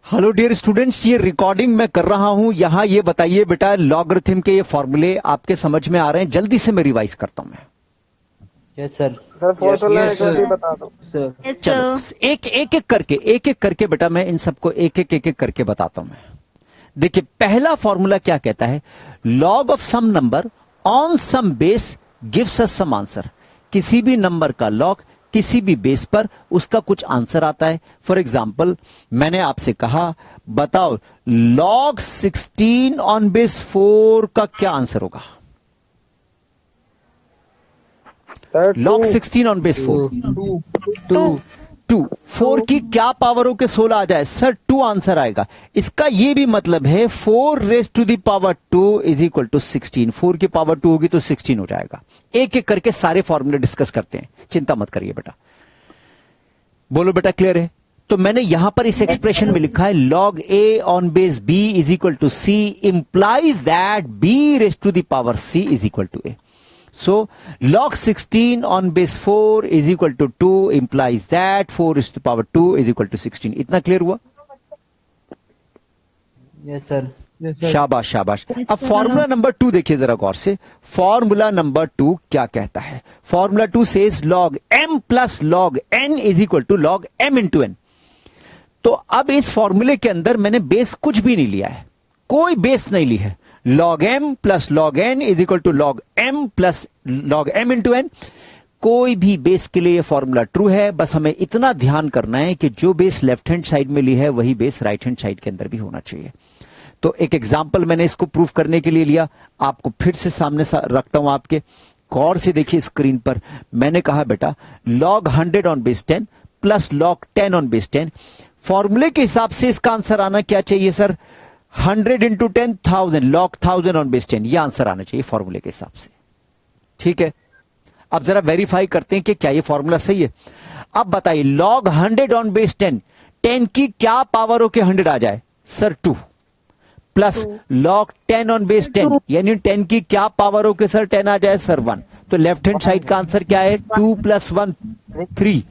Hello dear students, ये recording मैं कर रहा हूं। यहां ये बताइए बेटा, लॉगरिथम के ये फॉर्मूले आपके समझ में आ रहे हैं? जल्दी से मैं रिवाइज करता हूं मैं। Yes sir. Sir formula yes एक बार सर। बता दो। सर चलो एक एक करके बेटा मैं इन सबको एक एक करके बताता हूं मैं। देखिए, पहला फॉर्मूला क्या कहता है? Log of some number on some base gives us some answer. किसी भी नंबर का लॉग किसी भी बेस पर उसका कुछ आंसर आता है। फॉर एग्जाम्पल, मैंने आपसे कहा बताओ लॉग 16 ऑन बेस 4 का क्या आंसर होगा? Log 16 on base 4 2। 4 की क्या पावर हो के 16 आ जाए? सर 2 आंसर आएगा। इसका ये भी मतलब है 4 raise to the power 2 is equal to 16। 4 की पावर 2 होगी तो 16 हो जाएगा। एक एक करके सारे फॉर्मूले डिस्कस करते हैं, चिंता मत करिए बेटा। बोलो बेटा, क्लियर है? तो मैंने यहां पर इस एक्सप्रेशन में लिखा है log A on base B is equal to C implies that B raise to the power C is equal to A. So log 16 on base 4 is equal to 2 implies that 4 is to the power 2 is equal to 16। इतना clear हुआ? Yes sir. शाबाश शाबाश। अब formula number 2 देखिए जरा गौर से। Formula number 2 क्या कहता है? Formula 2 says log m plus log n is equal to log m into n। तो अब इस फॉर्मूले के अंदर मैंने बेस कुछ भी नहीं लिया है, कोई बेस नहीं ली है। log m plus log n is equal to log m plus log m into n। कोई भी बेस के लिए यह फॉर्मूला ट्रू है। बस हमें इतना ध्यान करना है कि जो बेस लेफ्ट हैंड साइड में ली है वही बेस राइट हैंड साइड के अंदर भी होना चाहिए। तो एक एग्जाम्पल मैंने इसको प्रूफ करने के लिए लिया, आपको फिर से सामने रखता हूं आपके। गौर से देखिए स्क्रीन पर। मैंने कहा बेटा log 100 on base 10 plus log 10 on base 10। फॉर्मूले के हिसाब से इसका आंसर आना क्या चाहिए sir? 100 into 10 1000 log 1000 on base 10। यह आंसर आना चाहिए फॉर्मूले के हिसाब से। ठीक है, अब जरा वेरीफाई करते हैं कि क्या यह फॉर्मूला सही है। अब बताइए log 100 ऑन बेस 10, 10 की क्या पावर हो के 100 आ जाए? Sir 2 plus log 10 on base 10 यानी 10 की क्या पावर हो के सर 10 आ जाए? सर 1। तो लेफ्ट हैंड साइड का आंसर क्या है? 2 प्लस 1 3।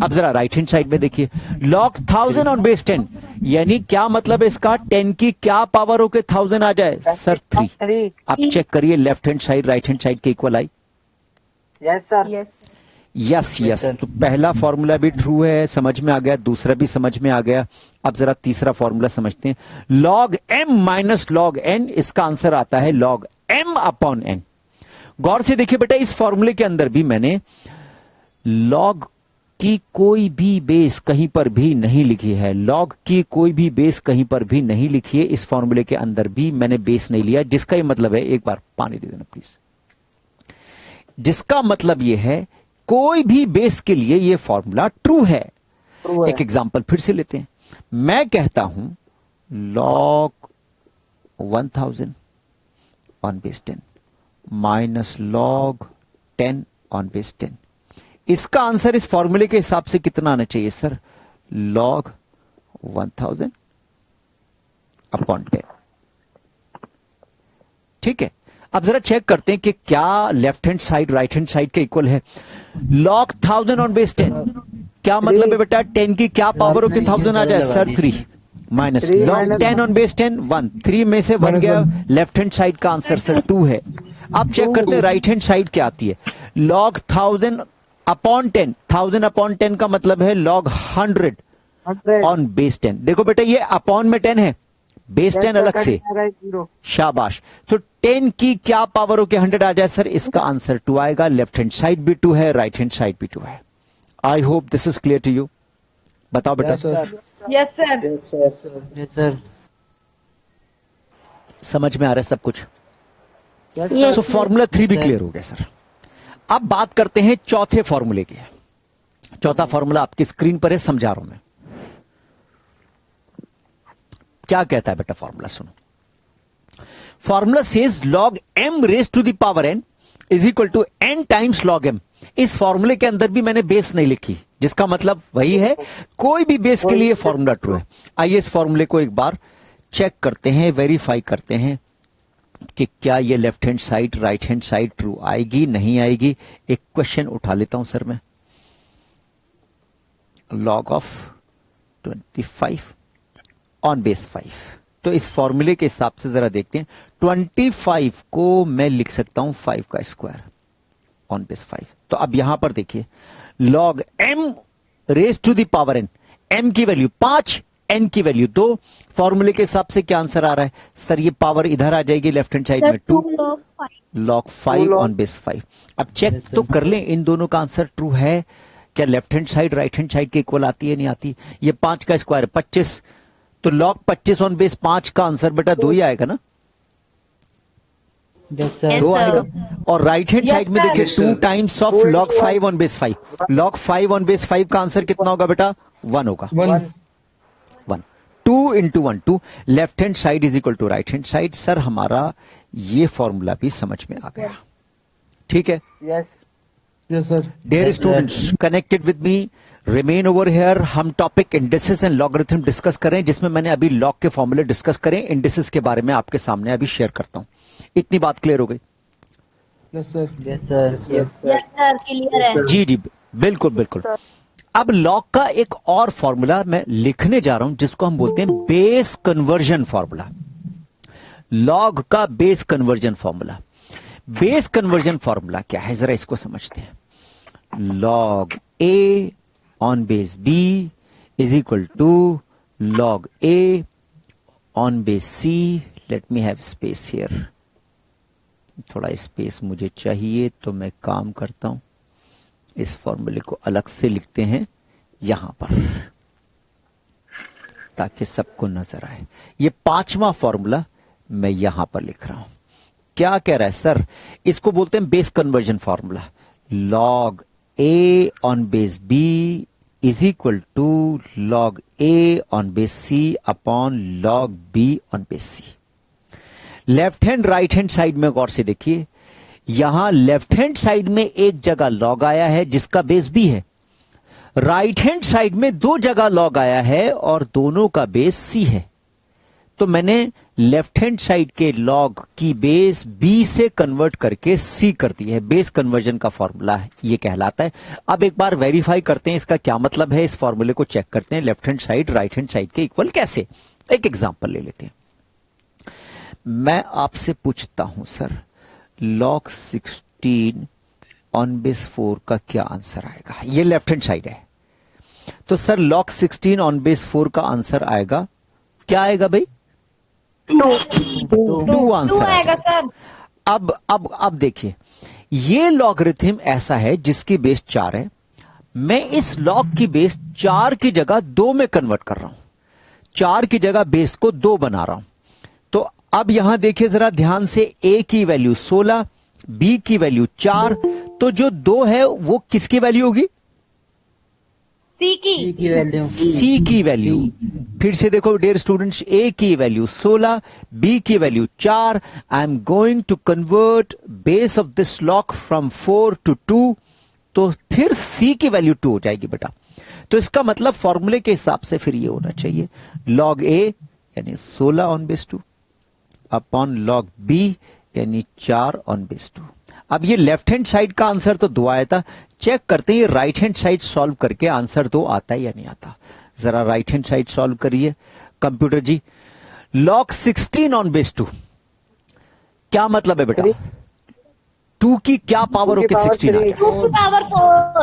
अब जरा राइट हैंड साइड में देखिए, log 1000 ऑन बेस 10 यानी क्या मतलब है इसका? 10 की क्या पावर हो के 1000 आ जाए? सर 3। आप चेक करिए left hand side right hand side के इक्वल आई? Yes sir. Yes yes. तो पहला फॉर्मूला भी ट्रू है, समझ में आ गया। दूसरा भी समझ में आ गया। अब जरा तीसरा फॉर्मूला समझते हैं। log m minus log n, इसका आंसर आता है log m अपॉन n। गौर से देखिए बेटा, इस फॉर्मूले के अंदर भी मैंने log की कोई भी बेस कहीं पर भी नहीं लिखी है। log की कोई भी बेस कहीं पर भी नहीं लिखी है। इस फॉर्मूले के अंदर भी मैंने बेस नहीं लिया, जिसका ये मतलब है, एक बार पानी दे देना प्लीज। जिसका मतलब ये है कोई भी बेस के लिए ये फॉर्मूला ट्रू है। एक एग्जांपल फिर से लेते हैं। मैं कहता हूं log 1000 on base 10 minus log 10 on base 10। इसका आंसर इस फॉर्मूले के हिसाब से कितना आना चाहिए सर? log 1000 upon 10। ठीक है, अब जरा चेक करते हैं कि क्या left hand side right hand side के इक्वल है। log 1000 ऑन बेस 10 क्या मतलब है बेटा? 10 की क्या पावर हो के 1000 आ जाए? Sir 3 minus log 10 on base 10 1। 3 में से 1 गया, लेफ्ट हैंड साइड का आंसर सर 2 है। अब चेक करते हैं राइट हैंड साइड क्या आती है। log 1000 अपॉन 10, 1000 अपॉन 10 का मतलब है log 100 ऑन बेस 10। देखो बेटा ये अपॉन में 10 है, बेस 10 अलग से। शाबाश। तो 10 की क्या पावर हो के 100 आ जाए? सर इसका आंसर 2 आएगा। लेफ्ट हैंड साइड भी 2 है, राइट हैंड साइड भी 2 है। I hope this is clear to you. बताओ बेटा। Yes sir. समझ में आ रहा है सब कुछ? सो फॉर्मूला 3 भी क्लियर हो गया सर। अब बात करते हैं चौथे फॉर्मूले की। चौथा फॉर्मूला आपकी स्क्रीन पर है, समझा रहा हूं मैं। क्या कहता है बेटा फॉर्मूला? सुनो। Formula says log m raise to the power n is equal to n times log m। इस फॉर्मूले के अंदर भी मैंने बेस नहीं लिखी, जिसका मतलब वही है कोई भी बेस के लिए फॉर्मूला ट्रू है। आइए इस फॉर्मूले को एक बार चेक करते हैं, वेरीफाई करते हैं कि क्या ये left hand side right hand side true आएगी नहीं आएगी। एक क्वेश्चन उठा लेता हूं सर मैं। log of 25 on base 5। तो इस फॉर्मूले के हिसाब से जरा देखते हैं, 25 को मैं लिख सकता हूं 5 का स्क्वायर ऑन बेस 5। तो अब यहां पर देखिए, log m raise to the power n, m की वैल्यू 5, n की वैल्यू 2। फॉर्मूले के हिसाब से क्या आंसर आ रहा है सर? ये पावर इधर आ जाएगी लेफ्ट हैंड साइड में, 2 लॉग 5 ऑन बेस 5। अब चेक तो कर लें इन दोनों का आंसर ट्रू है क्या? Left hand side right hand side के इक्वल आती है नहीं आती? ये 5 का स्क्वायर 25, तो लॉग 25 ऑन बेस 5 का आंसर बेटा 2 ही आएगा ना? Yes sir. 2 आएगा। और राइट हैंड साइड में देखिए 2 times of log 5 on base 5, log 5 on base 5 का आंसर कितना होगा बेटा? 1 होगा। 1 2 into 1 2, left hand side is equal to right hand side. Sir हमारा ये फॉर्मूला भी समझ में आ गया, ठीक है? Yes. Yes sir. Dear students, connected with me, remain over here। हम topic indices and logarithm discuss करें, जिसमें मैंने अभी लॉग के फॉर्मूले डिस्कस करें, इंडिसेस के बारे में आपके सामने अभी शेयर करता हूं। इतनी बात क्लियर हो गई? Yes sir. Yes sir. Yes, sir. Clear है। जी जी, बिल्कुल बिल्कुल। अब लॉग का एक और फॉर्मूला मैं लिखने जा रहा हूं, जिसको हम बोलते हैं बेस कन्वर्जन फॉर्मूला। लॉग का base conversion formula. Base conversion formula क्या है, जरा इसको समझते हैं। Log A on base B is equal to log A on base C. Let me have space here, थोड़ा स्पेस मुझे चाहिए, तो मैं काम करता हूं, इस फॉर्मूले को अलग से लिखते हैं यहां पर, ताकि सबको नजर आए। ये 5वां फॉर्मूला मैं यहां पर लिख रहा हूं। क्या कह रहा है सर? इसको बोलते हैं base conversion formula. Log A on base B is equal to log A on base C upon log B on base C. Left hand right hand side में गौर से देखिए, यहां लेफ्ट हैंड साइड में एक जगह लॉग आया है जिसका बेस बी है, राइट हैंड साइड में 2 जगह लॉग आया है और दोनों का बेस सी है। तो मैंने लेफ्ट हैंड साइड के लॉग की बेस बी से कन्वर्ट करके सी कर दी है। बेस कन्वर्जन का फॉर्मूला है ये कहलाता है। अब एक बार वेरीफाई करते हैं इसका क्या मतलब है, इस फॉर्मूले को चेक करते हैं, left hand side right hand side के इक्वल कैसे। एक एग्जांपल ले लेते हैं। मैं आपसे पूछता हूं सर, लॉग 16 ऑन बेस 4 का क्या आंसर आएगा? ये लेफ्ट हैंड साइड है, तो सर लॉग 16 ऑन बेस 4 का आंसर आएगा, क्या आएगा भाई? 2 आंसर आएगा सर। अब देखिए, ये लॉगरिथम ऐसा है जिसकी बेस 4 है। मैं इस लॉग की बेस 4 की जगह 2 में कन्वर्ट कर रहा हूं, 4 की जगह बेस को 2 बना रहा हूं। तो अब यहां देखिए जरा ध्यान से, a की वैल्यू 16, b की वैल्यू 4, तो जो 2 है वो किसकी वैल्यू होगी? सी की वैल्यू। सी की वैल्यू। फिर से देखो डियर स्टूडेंट्स, a की वैल्यू 16, b की value 4। I am going to convert base of this log from 4 to 2, तो फिर c की वैल्यू 2 हो जाएगी बेटा। तो इसका मतलब फॉर्मूले के हिसाब से फिर ये होना चाहिए, लॉग a यानी 16 on base 2 upon log b यानी 4 ऑन बेस 2। अब ये लेफ्ट हैंड साइड का आंसर तो 2 आया था, चेक करते हैं राइट हैंड साइड सॉल्व करके आंसर 2 आता है या नहीं आता। जरा राइट हैंड साइड सॉल्व करिए computer ji. Log 16 on base 2 क्या मतलब है बेटा? 2 की क्या पावर होके 16 आ जाए? 2 की पावर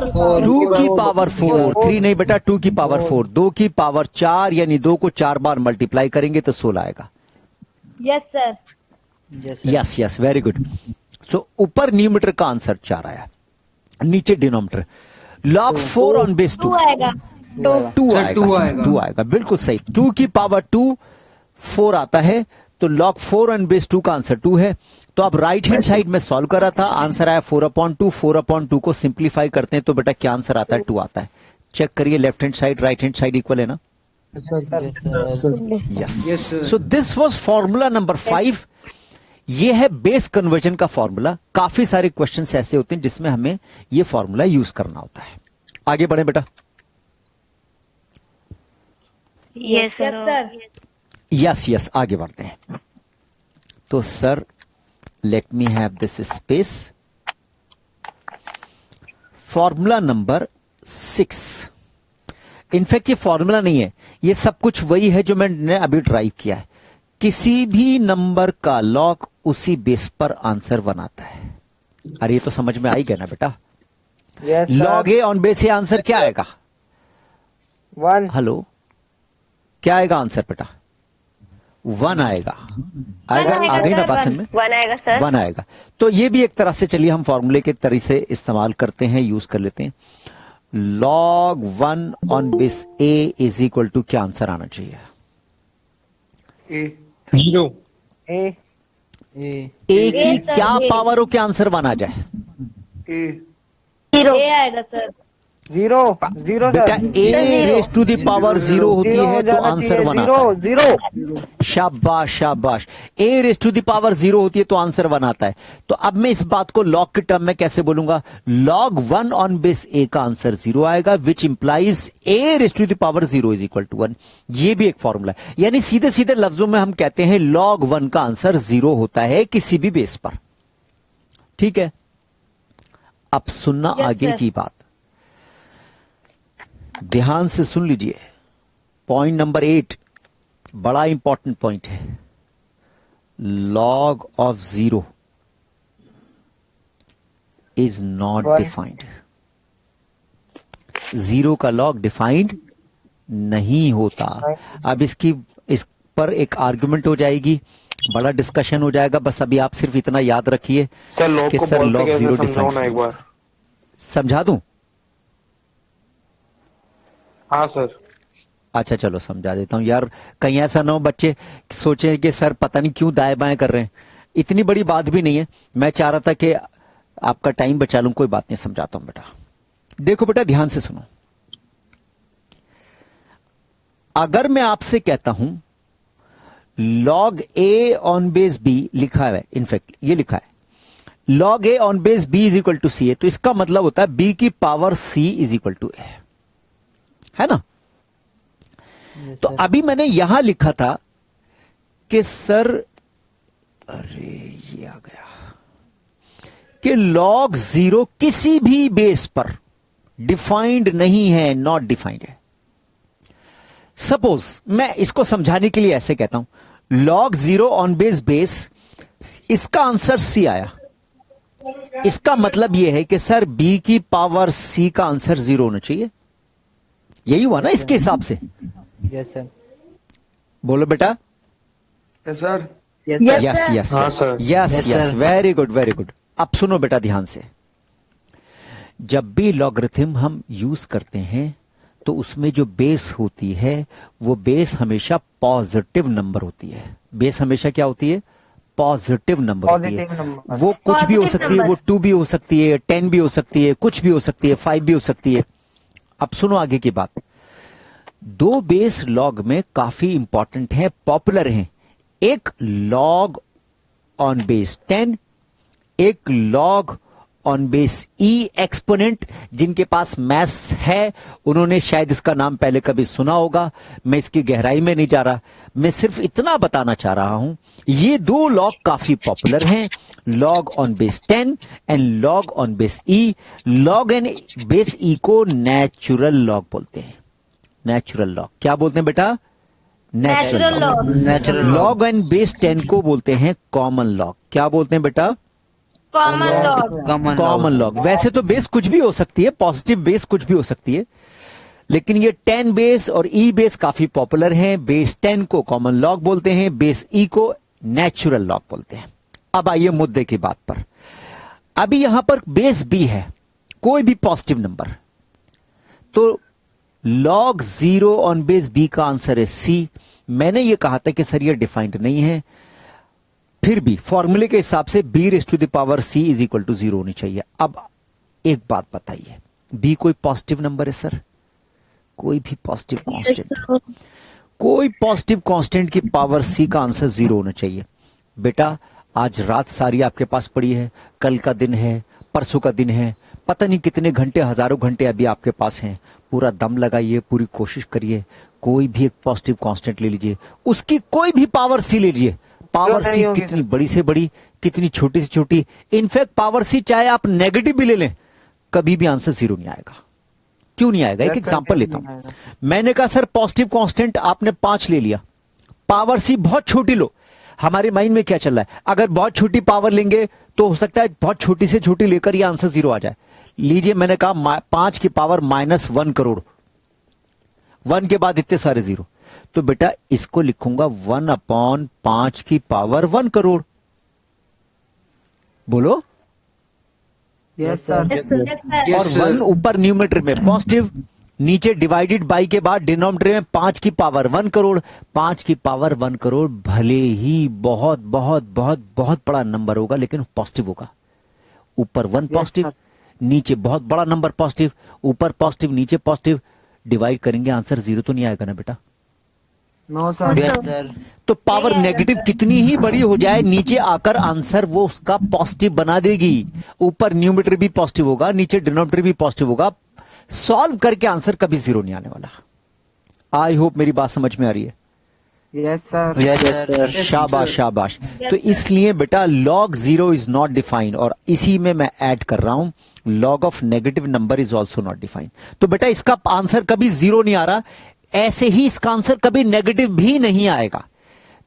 4। 2 की पावर 4, 3 नहीं बेटा, 2 की पावर 4, 2 की पावर 4 यानी 2 को 4 बार मल्टीप्लाई करेंगे तो 16 आएगा। Yes sir. Yes yes, very good. So ऊपर न्यूमरेटर का आंसर 4 आया, नीचे डिनोमिनेटर। लॉग 4 ऑन बेस 2 आएगा 2 आएगा, 2 आएगा, बिल्कुल सही। 2 की पावर 2 4 आता है, तो लॉग 4 ऑन बेस 2 का आंसर 2 है। तो अब राइट हैंड साइड में सॉल्व कर रहा था, आंसर आया 4/2। 4/2 को सिंप्लीफाई करते हैं तो बेटा क्या आंसर आता है? 2 आता है। चेक करिए, left hand side right hand side equal है ना? Yes. So this was formula number 5। ये है बेस कन्वर्जन का फॉर्मूला। काफी सारे क्वेश्चंस ऐसे होते हैं जिसमें हमें ये फॉर्मूला यूज करना होता है। आगे बढ़े बेटा। Yes sir. यस यस, आगे बढ़ते हैं। तो sir late me have this space. Formula number 6, in fact ये फॉर्मूला नहीं है, ये सब कुछ वही है जो मैंने अभी ड्राइव किया है। किसी भी नंबर का लॉग उसी बेस पर आंसर बनाता है। अरे ये तो समझ में आई गया ना बेटा। Yes, sir. Log A on base A answer क्या आएगा? 1. हेलो, क्या आएगा आंसर बेटा? 1 आएगा। आएगा, आ गई ना बात में? 1 आएगा सर। 1 आएगा। तो ये भी एक तरह से चलिए हम फॉर्मूले के तरीके से इस्तेमाल करते हैं, यूज कर लेते हैं। log 1 on base a is equal to क्या आंसर आना चाहिए? A. 0. A. A. ए की ए सर, क्या ए। पावर हो, क्या आंसर बना जाए? A. 0 ए आएगा सर। 0. 0 बेटा sir. A raise to the power 0 होती 0 है हो तो जाना आंसर चाहिए. बनाता है। 0. शाबाश शाबाश। ए रेस टू द पावर 0 होती है तो आंसर बनाता है। तो अब मैं इस बात को लॉग के टर्म में कैसे बोलूंगा? log 1 ऑन बेस ए का आंसर 0 आएगा, which implies a raise to the power 0 is equal to 1। ये भी एक फॉर्मूला है। यानी सीधे सीधे लफ्जों में हम कहते हैं log 1 का आंसर 0 होता है किसी भी बेस पर। ठीक है, अब सुनना Yes, आगे sir. की बात, ध्यान से सुन लीजिए। पॉइंट नंबर 8 बड़ा इंपॉर्टेंट पॉइंट है। log of 0 is not Why? Defined. 0 का log डिफाइंड नहीं होता। अब इस पर एक आर्गुमेंट हो जाएगी, बड़ा डिस्कशन हो जाएगा। बस अभी आप सिर्फ इतना याद रखिए सर लॉग कि को सर बोलते log कैसे 0 समझाओ ना डिफाइंड। एक बार। समझा दूं? हाँ सर। अच्छा चलो समझा देता हूं यार, कहीं ऐसा ना हो बच्चे सोचें कि सर पता नहीं क्यों दाएं बाएं कर रहे हैं। इतनी बड़ी बात भी नहीं है, मैं चाह रहा था कि आपका टाइम बचा लूं। कोई बात नहीं, समझाता हूं बेटा। देखो बेटा ध्यान से सुनो। अगर मैं आपसे कहता हूं log a on base b, लिखा है इनफैक्ट ये लिखा है log a on base b is equal to C A, तो इसका मतलब होता है b की power c is equal to a, है ना? तो अभी मैंने यहां लिखा था कि सर, अरे ये आ गया कि log 0 किसी भी बेस पर डिफाइंड नहीं है, नॉट डिफाइंड है। सपोज मैं इसको समझाने के लिए ऐसे कहता हूं log 0 ऑन बेस इसका आंसर c आया। इसका मतलब यह है कि सर b की पावर c का आंसर 0 होना चाहिए। यही हुआ ना इसके हिसाब से? Yes, sir. बोलो बेटा। Yes, sir. Yes, Yes, yes sir. Yes हाँ, yes sir. Yes Yes, yes, sir. Very good very good. अब सुनो बेटा ध्यान से। जब भी लॉगरिथम हम यूज करते हैं तो उसमें जो बेस होती है वो बेस हमेशा पॉजिटिव नंबर होती है। बेस हमेशा क्या होती है? पॉजिटिव नंबर होती है। Positive number. वो कुछ भी हो Positive सकती है, वो number. 2 भी हो सकती है, 10 भी हो सकती है, कुछ भी हो सकती है, 5 भी हो सकती है। अब सुनो आगे की बात। 2 बेस लॉग में काफी इंपॉर्टेंट है, पॉपुलर हैं। एक log ऑन बेस 10, एक log on base E exponent. जिनके पास मैथ्स है उन्होंने शायद इसका नाम पहले कभी सुना होगा। मैं इसकी गहराई में नहीं जा रहा, मैं सिर्फ इतना बताना चाह रहा हूं ये 2 लॉग काफी पॉपुलर हैं, log on base 10 and log on base E. log and base E को नेचुरल लॉग बोलते हैं। नेचुरल लॉग क्या बोलते हैं बेटा? Natural log. Natural log. Log and base 10 को बोलते हैं कॉमन लॉग। क्या बोलते हैं बेटा? Common log. Common common log. Log. वैसे तो बेस कुछ भी हो सकती है, पॉजिटिव बेस कुछ भी हो सकती है, लेकिन ये 10 बेस और ई बेस काफी पॉपुलर हैं। बेस 10 को कॉमन लॉग बोलते हैं, बेस ई को नेचुरल लॉग बोलते हैं। अब आइए मुद्दे की बात पर। अभी यहां पर बेस बी है, कोई भी पॉजिटिव नंबर, तो log 0 ऑन बेस बी का आंसर है सी। मैंने ये कहा था कि सर ये डिफाइंड नहीं है, फिर भी फॉर्मूले के हिसाब से b raise to the power c is equal to 0 होनी चाहिए। अब एक बात बताइए, b कोई पॉजिटिव नंबर है सर? कोई भी पॉजिटिव कांस्टेंट, कोई पॉजिटिव कांस्टेंट की पावर c का आंसर 0 होना चाहिए। बेटा आज रात सारी आपके पास पड़ी है, कल का दिन है, परसों का दिन है, पता नहीं कितने घंटे, हजारों घंटे अभी आपके पास हैं। पूरा दम लगाइए, पूरी कोशिश करिए, कोई भी एक पॉजिटिव कांस्टेंट ले लीजिए, उसकी कोई भी पावर सी ले लीजिए। पावर नहीं सी होगी कितनी बड़ी से बड़ी, कितनी छोटी से छोटी, इनफैक्ट पावर सी चाहे आप नेगेटिव भी ले लें, कभी भी आंसर 0 नहीं आएगा। क्यों नहीं आएगा? एक एग्जांपल लेता हूं। मैंने कहा सर पॉजिटिव कांस्टेंट आपने 5 ले लिया, पावर सी बहुत छोटी लो। हमारे माइंड में क्या चल रहा है, अगर बहुत छोटी पावर लेंगे तो हो सकता है बहुत छोटी से छोटी लेकर ये आंसर 0 आ जाए। लीजिए, मैंने कहा 5 की पावर -1 करोड़, 1 के बाद इतने सारे 0, तो बेटा इसको लिखूंगा 1/5 की पावर 1 करोड़। बोलो। Yes sir. Yes, sir. और 1 ऊपर न्यूमेटर में पॉजिटिव, नीचे डिवाइडेड बाई के बाद डिनोमिनेटर में 5 की पावर 1 करोड़। 5 की पावर 1 करोड़ भले ही बहुत बहुत बहुत बहुत बड़ा नंबर होगा, लेकिन पॉजिटिव होगा। ऊपर 1 पॉजिटिव, नीचे बहुत बड़ा नंबर पॉजिटिव, ऊपर पॉजिटिव नीचे पॉजिटिव, डिवाइड करेंगे आंसर 0 तो नहीं आएगा ना बेटा? No sir. Yes, sir. तो पावर नेगेटिव कितनी ही बड़ी हो जाए, नीचे आकर आंसर वो उसका पॉजिटिव बना देगी। ऊपर न्यूमेटर भी पॉजिटिव होगा, नीचे डिनोमिनेटर भी पॉजिटिव होगा। सॉल्व करके आंसर कभी 0 नहीं आने वाला। आई होप मेरी बात समझ में आ रही है। Yes sir. Yes, sir. शाबाश शाबाश। तो इसलिए बेटा log 0 इज नॉट डिफाइंड, और इसी में मैं ऐड कर रहा हूं log of negative number is also not defined. तो बेटा इसका आंसर कभी 0 नहीं आ रहा, ऐसे ही इसका आंसर कभी नेगेटिव भी नहीं आएगा।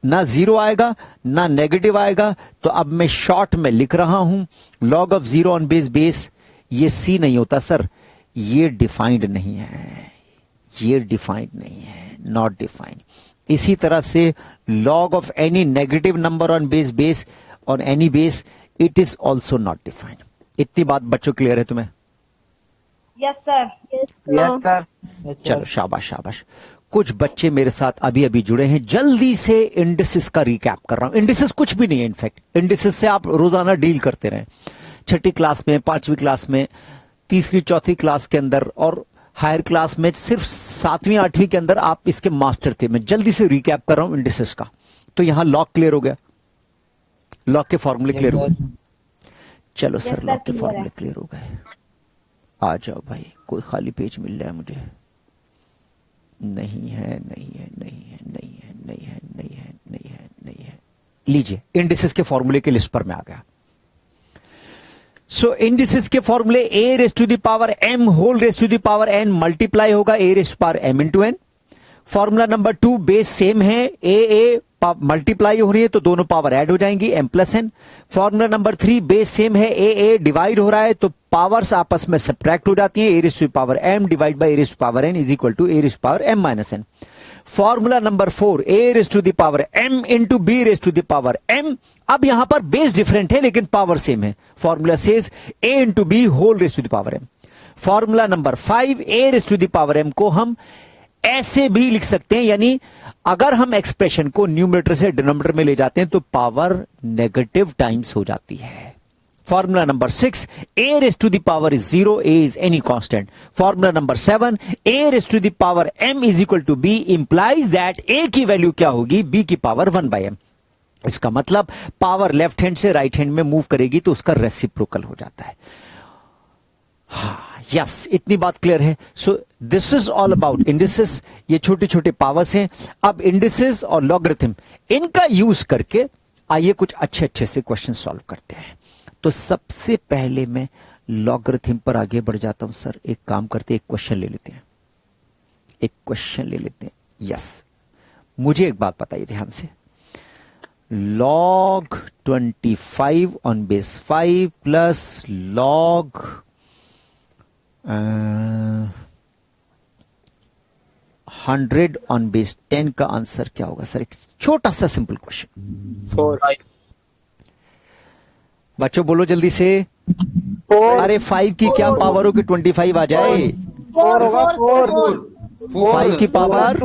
ना 0 आएगा ना नेगेटिव आएगा। तो अब मैं शॉर्ट में लिख रहा हूं log ऑफ 0 ऑन बेस, ये C नहीं होता सर, ये डिफाइंड नहीं है, ये डिफाइंड नहीं है, नॉट डिफाइंड। इसी तरह से log of any negative number on base on any base, it is also not defined. इतनी बात बच्चों क्लियर है तुम्हें? Yes, sir. Yes sir. Yes, sir. चलो शाबाश शाबाश। कुछ बच्चे मेरे साथ अभी अभी जुड़े हैं, जल्दी से इंडिसेस का रिकैप कर रहा हूं। इंडिसेस कुछ भी नहीं है, इनफैक्ट इंडिसेस से आप रोजाना डील करते रहे, 6ठी क्लास में, 5वीं क्लास में, 3री 4थी क्लास के अंदर, और हायर क्लास में सिर्फ 7वीं 8वीं के अंदर आप इसके मास्टर थे। मैं जल्दी से रिकैप कर रहा हूं इंडिसेस का। तो यहां लॉग क्लियर हो गया, लॉग के फॉर्मूले क्लियर हो गए। चलो सर, लॉग के फॉर्मूले क्लियर हो गए। आ जाओ भाई, कोई खाली पेज मिल रहा है मुझे? नहीं है, नहीं है, नहीं है, नहीं है, नहीं है, नहीं है, नहीं है, नहीं है। लीजिए, इंडिसेस के फॉर्मूले की लिस्ट पर मैं आ गया। सो इंडिसेस के फॉर्मूले a raise to the power m whole raise to the power n multiply होगा a raise to power m into n। Formula number 2 base same है, a मल्टीप्लाई हो रही है तो दोनों पावर ऐड हो जाएंगी, m plus n। Formula number 3 base same है, a डिवाइड हो रहा है तो पावर्स आपस में सब्ट्रैक्ट हो जाती है, a raise to power m divide by a raise to power n is equal to a raise to power m minus n। Formula number 4 a raise to the power m into b raise to the power m। अब यहां पर base different है लेकिन power same है। Formula says a into b whole raise to the power m। Formula number 5 a raise to the power m को हम ऐसे भी लिख सकते हैं, यानी अगर हम एक्सप्रेशन को न्यूमरेटर से डिनोमिनेटर में ले जाते हैं तो पावर नेगेटिव टाइम्स हो जाती है। Formula number 6 a raise to the power is 0, a is any constant. Formula number 7 a raise to the power m is equal to b implies that a की value क्या होगी, b की power 1/m। इसका मतलब power left hand से right hand में move करेगी तो उसका रेसिप्रोकल हो जाता है। यस, इतनी बात क्लियर है। So this is all about indices. ये छोटे छोटे पावर्स हैं। अब इंडिसेस और लॉगरिथम, इनका यूज करके आइए कुछ अच्छे अच्छे से क्वेश्चन सॉल्व करते हैं। तो सबसे पहले मैं लॉगरिथम पर आगे बढ़ जाता हूं। सर एक काम करते हैं, एक क्वेश्चन ले लेते हैं, एक क्वेश्चन ले लेते हैं। यस, मुझे एक बात बताइए ध्यान से, log 25 on base 5 plus log 100 on base 10 का आंसर क्या होगा? सर एक छोटा सा सिंपल क्वेश्चन। 4 बच्चों बोलो जल्दी से। अरे 5 की क्या पावर हो कि 25 आ जाए? 4 होगा, 4 5 की पावर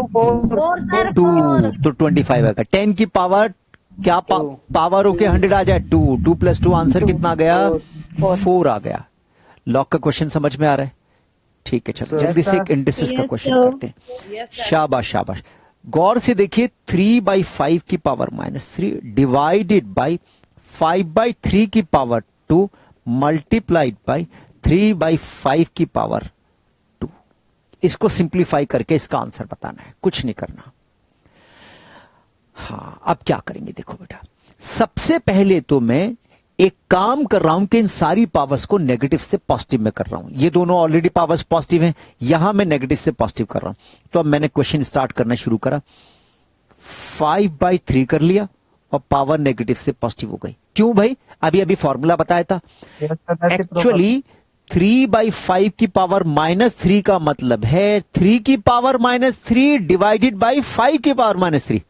2 तो 25 आएगा। 10 की पावर क्या पावर हो के 100 आ जाए? 2 प्लस 2 आंसर कितना आ गया? 4 आ गया। लॉग का क्वेश्चन समझ में आ रहा है? ठीक है, चलो जल्दी से एक इंडिसेस का क्वेश्चन करते हैं। शाबाश शाबाश। गौर से देखिए, 3/5 की पावर -3 डिवाइडेड बाई 5/3 की पावर 2 मल्टीप्लाइड बाई 3/5 की पावर 2। इसको सिंप्लीफाई करके इसका आंसर बताना है, कुछ नहीं करना। हाँ, अब क्या करेंगे देखो बेटा, सबसे पहले तो मैं एक काम कर रहा हूं कि इन सारी पावर्स को नेगेटिव से पॉजिटिव में कर रहा हूं। ये दोनों ऑलरेडी पावर्स पॉजिटिव हैं, यहां मैं नेगेटिव से पॉजिटिव कर रहा हूं। तो अब मैंने क्वेश्चन स्टार्ट करना शुरू करा, 5/3 कर लिया और पावर नेगेटिव से पॉजिटिव हो गई। क्यों भाई? अभी अभी फॉर्मूला बताया था। Yes, sir, reciprocal. एक्चुअली 3/5 की पावर -3 का मतलब है 3 की पावर -3 डिवाइडेड बाई 5 की पावर -3।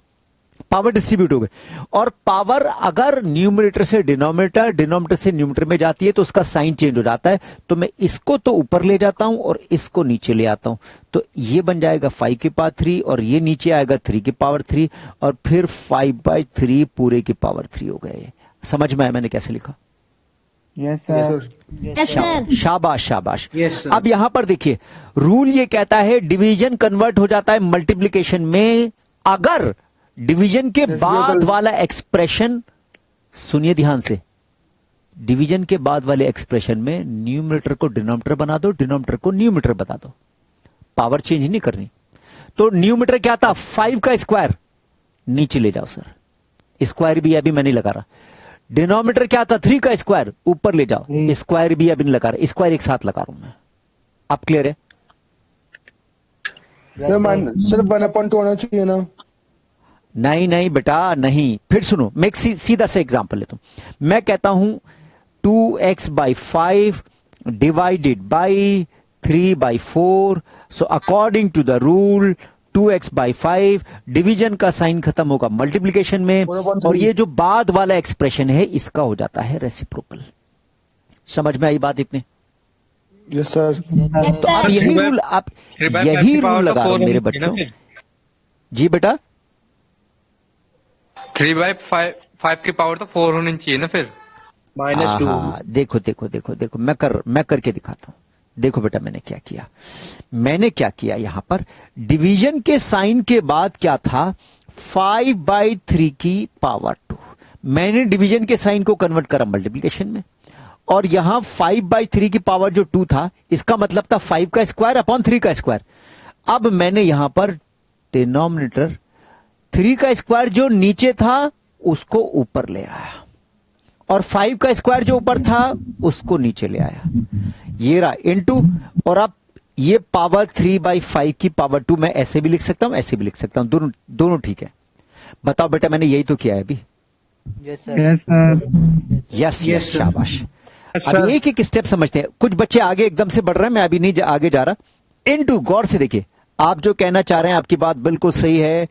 पावर डिस्ट्रीब्यूट हो गए। और पावर अगर न्यूमरेटर से डिनोमिनेटर, डिनोमिनेटर से न्यूमरेटर में जाती है तो उसका साइन चेंज हो जाता है। तो मैं इसको तो ऊपर ले जाता हूं और इसको नीचे ले आता हूं। तो ये बन जाएगा 5 की पावर 3 और ये नीचे आएगा 3 की पावर 3 और फिर 5/3 पूरे की पावर 3 हो गए। समझ में आया मैंने कैसे लिखा? Yes, Yes, sir. sir. Yes, sir. शाबाश शाबाश। Yes, sir. अब यहां पर देखिए, रूल ये कहता है डिवीजन कन्वर्ट हो जाता है मल्टीप्लिकेशन में अगर डिवीजन के बाद बिल्कुल। वाला एक्सप्रेशन, सुनिए ध्यान से, डिवीजन के बाद वाले एक्सप्रेशन में न्यूमरेटर को डिनोमिनेटर बना दो, डिनोमिनेटर को न्यूमरेटर बता दो, पावर चेंज नहीं करनी। तो न्यूमरेटर क्या था? 5 का स्क्वायर, नीचे ले जाओ सर, स्क्वायर भी अभी मैं नहीं लगा रहा। डिनोमिनेटर क्या था? 3 का स्क्वायर, ऊपर ले जाओ, स्क्वायर भी अभी नहीं लगा रहा, स्क्वायर एक साथ लगा रहा हूं मैं। अब क्लियर है? सिर्फ 1/2 होना चाहिए ना। नहीं नहीं बेटा नहीं। फिर सुनो, मैं एक सीधा सा एग्जांपल लेता हूं। मैं कहता हूं 2x/5 divided by 3/4। So according to the rule 2x/5 division का साइन खत्म होगा मल्टीप्लीकेशन में, और ये जो बाद वाला एक्सप्रेशन है इसका हो जाता है रेसिप्रोकल। समझ में आई बात इतने? Yes sir. तो अब यही रूल, आप यही रूल लगा रहे हो मेरे बच्चों। जी बेटा, 3/5 की पावर तो 4 होनी चाहिए ना फिर। -2। हाँ, देखो देखो देखो देखो, मैं करके दिखाता हूं। देखो बेटा मैंने क्या किया यहां पर, डिवीजन के साइन के बाद क्या था? 5/3 की पावर 2। मैंने डिवीजन के साइन को कन्वर्ट करा मल्टीप्लिकेशन में, और यहां 5/3 की पावर जो 2 था, इसका मतलब था 5 का स्क्वायर अपॉन 3 का स्क्वायर। अब मैंने यहां पर डिनोमिनेटर 3 का स्क्वायर जो नीचे था उसको ऊपर ले आया, और 5 का स्क्वायर जो ऊपर था उसको नीचे ले आया। ये रहा इनटू, और अब ये पावर 3/5 की पावर 2 मैं ऐसे भी लिख सकता हूं, ऐसे भी लिख सकता हूं, दोनों ठीक है। बताओ बेटा, मैंने यही तो किया है अभी। Yes sir. Yes, sir. Yes yes, शाबाश। अब एक एक स्टेप समझते हैं। कुछ बच्चे आगे एकदम से बढ़ रहे हैं, मैं अभी नहीं आगे जा रहा। इनटू, गौर से देखिए, आप जो कहना चाह रहे हैं आपकी बात बिल्कुल सही है।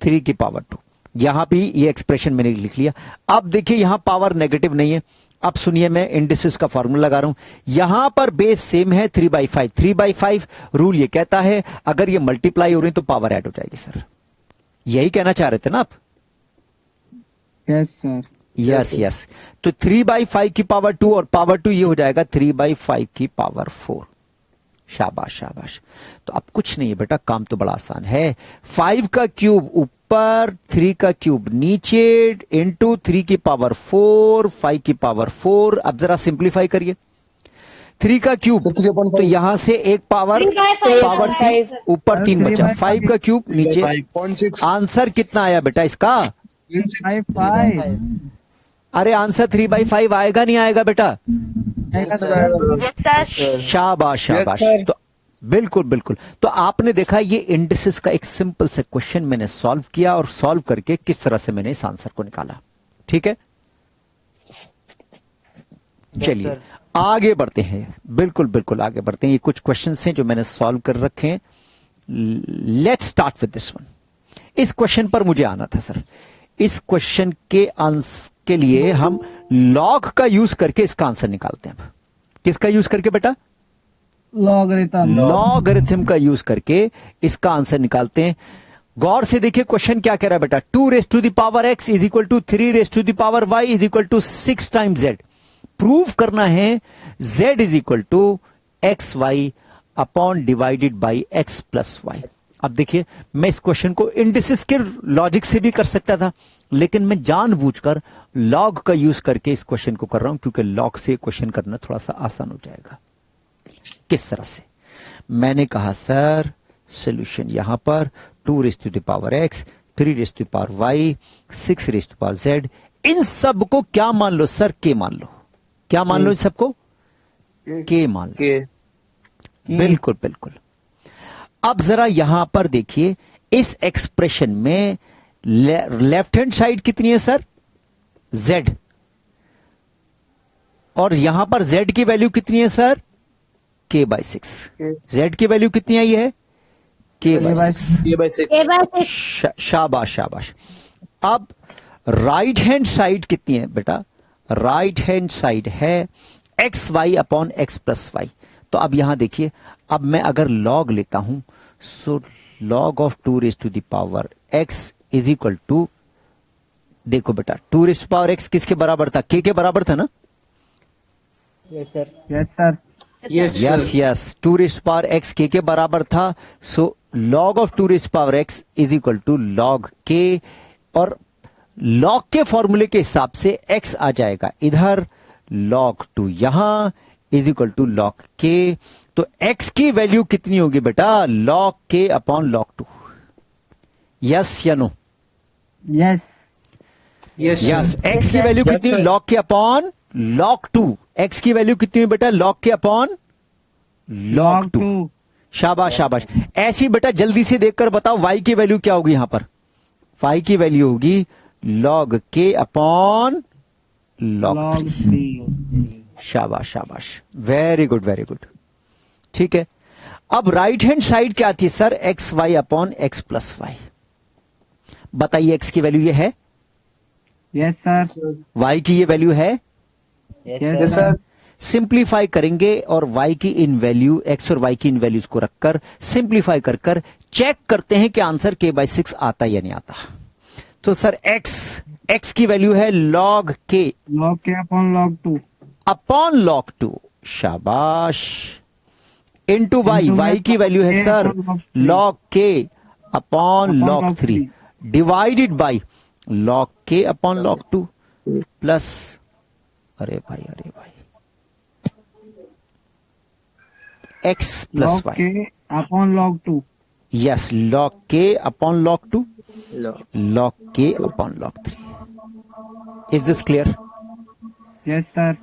3 की पावर 2, यहां भी ये एक्सप्रेशन मैंने लिख लिया। अब देखिए यहां पावर नेगेटिव नहीं है। अब सुनिए, मैं इंडिसेस का फॉर्मूला लगा रहा हूं। यहां पर बेस सेम है 3/5। 3/5 रूल ये कहता है अगर ये मल्टीप्लाई हो रही तो पावर ऐड हो जाएगी। सर यही कहना चाह रहे थे ना आप? Yes, sir. Yes yes. तो 3/5 की पावर 2 और पावर 2 ये हो जाएगा 3/5 की पावर 4। शाबाश शाबाश। तो अब कुछ नहीं है बेटा, काम तो बड़ा आसान है। 5 का क्यूब ऊपर, 3 का क्यूब नीचे, इंटू 3 की पावर 4, 5 की पावर 4। अब जरा सिंप्लीफाई करिए। 3 का क्यूब, तो 3/5 तो यहां से एक पावर 3/5 पावर 3 ऊपर 3 बचा। 5 का क्यूब नीचे। 0.6। आंसर कितना आया बेटा इसका? 5. अरे आंसर 3/5 आएगा नहीं आएगा बेटा? Yes, sir. शाबाश शाबाश। तो बिल्कुल बिल्कुल। तो आपने देखा ये इंडिसेस का एक सिंपल से क्वेश्चन मैंने सॉल्व किया, और सॉल्व करके किस तरह से मैंने इस आंसर को निकाला। ठीक है, चलिए आगे बढ़ते हैं। बिल्कुल बिल्कुल आगे बढ़ते हैं। ये कुछ क्वेश्चंस हैं जो मैंने सॉल्व कर रखे हैं। Let's start with this one. इस क्वेश्चन पर मुझे आना था सर। इस क्वेश्चन के आंसर के लिए हम लॉग का यूज करके इसका आंसर निकालते हैं। किसका यूज करके बेटा? Logarithm. लॉगरिथम का यूज करके इसका आंसर निकालते हैं। गौर से देखिए क्वेश्चन क्या कह रहा है बेटा। 2⁻x is equal to 3⁻y is equal to 6 times z। Prove करना है z is equal to xy upon divided by x plus y। अब देखिए, मैं इस क्वेश्चन को इंडिसेस के लॉजिक से भी कर सकता था, लेकिन मैं जानबूझकर लॉग का यूज करके इस क्वेश्चन को कर रहा हूं, क्योंकि लॉग से क्वेश्चन करना थोड़ा सा आसान हो जाएगा। किस तरह से? मैंने कहा सर सॉल्यूशन यहां पर 2⁻x, 3⁻y, 6⁻z इन सब को क्या मान लो सर? के मान लो। क्या मान लो इन सबको? के मान लो। बिल्कुल बिल्कुल। अब जरा यहां पर देखिए, इस एक्सप्रेशन में लेफ्ट हैंड साइड कितनी है सर? z। और यहां पर z की वैल्यू कितनी है सर? k/6। z की वैल्यू कितनी आई है? k/6। शाबाश शाबाश। अब राइट हैंड साइड कितनी है बेटा? राइट हैंड साइड है xy upon x plus y. तो अब यहां देखिए, अब मैं अगर लॉग लेता हूं, so log of 2 raise to the power x is equal to, देखो बेटा 2 रेज़ टू पावर x किसके बराबर था? k के बराबर था ना? Yes sir. Yes sir. Yes yes, 2 raise to power x k के बराबर था। So log of 2 raise to power x is equal to log k, और लॉग के फॉर्मूले के हिसाब से x आ जाएगा इधर, लॉग 2 यहां is equal to log k। तो x की वैल्यू कितनी होगी बेटा? Log k upon log 2। Yes या नो? यस। यस। x की वैल्यू कितनी हुई? Log k upon log 2। x की वैल्यू कितनी हुई बेटा? Log k upon log 2। शाबाश शाबाश। ऐसी बेटा जल्दी से देखकर बताओ y की वैल्यू क्या होगी? यहां पर y की वैल्यू होगी लॉग k अपॉन लॉग 3। शाबाश शाबाश, वेरी गुड वेरी गुड। ठीक है। अब राइट हैंड साइड क्या थी sir? X y upon x plus y. बताइए x की वैल्यू ये है? Yes sir. y की ये वैल्यू है? Yes sir. सिंप्लीफाई करेंगे और y की इन वैल्यू, x और y की इन वैल्यूज को रखकर सिंप्लीफाई कर कर चेक करते हैं कि आंसर k/6 आता या नहीं आता। तो सर x की वैल्यू है log k लॉग के अपॉन लॉग 2 अपॉन log 2। शाबाश। इंटू y की वैल्यू है sir log k upon log 3 divided by log k upon log 2 plus, अरे भाई x प्लस लॉग वाई। के upon log 2। Yes, log k upon log 2, log k upon log 3। Is this clear? Yes sir.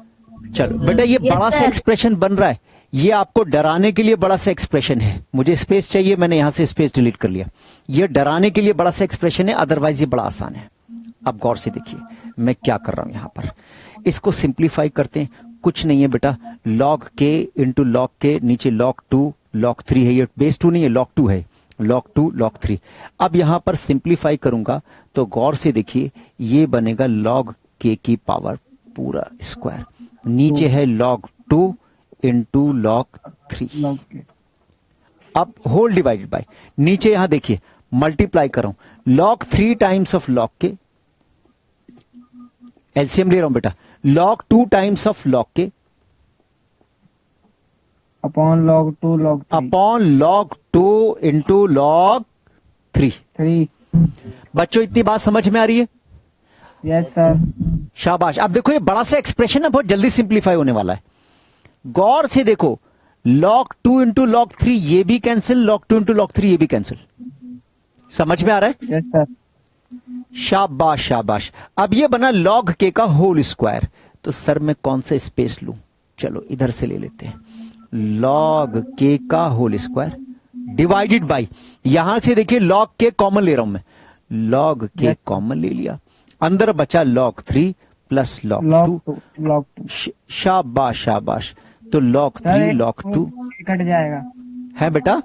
चलो बेटा, ये बड़ा सा expression बन रहा है, ये आपको डराने के लिए बड़ा सा एक्सप्रेशन है। मुझे स्पेस चाहिए, मैंने यहां से स्पेस डिलीट कर लिया। ये डराने के लिए बड़ा सा एक्सप्रेशन है, अदरवाइज ये बड़ा आसान है। अब गौर से देखिए मैं क्या कर रहा हूं यहां पर। इसको सिंप्लीफाई करते हैं, कुछ नहीं है बेटा, log k into log k, नीचे log 2 log 3 है, ये बेस 2 नहीं है, log 2 है, log 2 log 3। अब यहां पर सिंप्लीफाई करूंगा तो गौर से देखिए, ये बनेगा log k की पावर पूरा स्क्वायर, नीचे है log 2 इंटू log 3। लॉग के अब होल डिवाइडेड बाय, नीचे यहां देखिए मल्टीप्लाई कर रहा हूं, log 3 times of log k, LCM ले रहा हूं बेटा, log 2 times of log k upon log 2 log 3 upon log 2 into log 3। 3। बच्चों इतनी बात समझ में आ रही है? Yes sir. शाबाश। अब देखो ये बड़ा सा एक्सप्रेशन है, बहुत जल्दी सिंप्लीफाई होने वाला है। गौर से देखो, log 2 इंटू log 3 ये भी कैंसिल, log 2 इंटू log 3 ये भी कैंसिल। समझ में आ रहा है? Yes sir. शाबाश शाबाश। अब ये बना log k का होल स्क्वायर। तो सर मैं कौन सा स्पेस लूं? चलो इधर से ले लेते हैं, log k का होल स्क्वायर डिवाइडेड बाई, यहां से देखिए log k कॉमन ले रहा हूं मैं, log k कॉमन ले लिया, अंदर बचा log 3 प्लस log 2। लॉग 2 शाबाश शाबाश। तो log 3 log 2 कट जाएगा, है बेटा,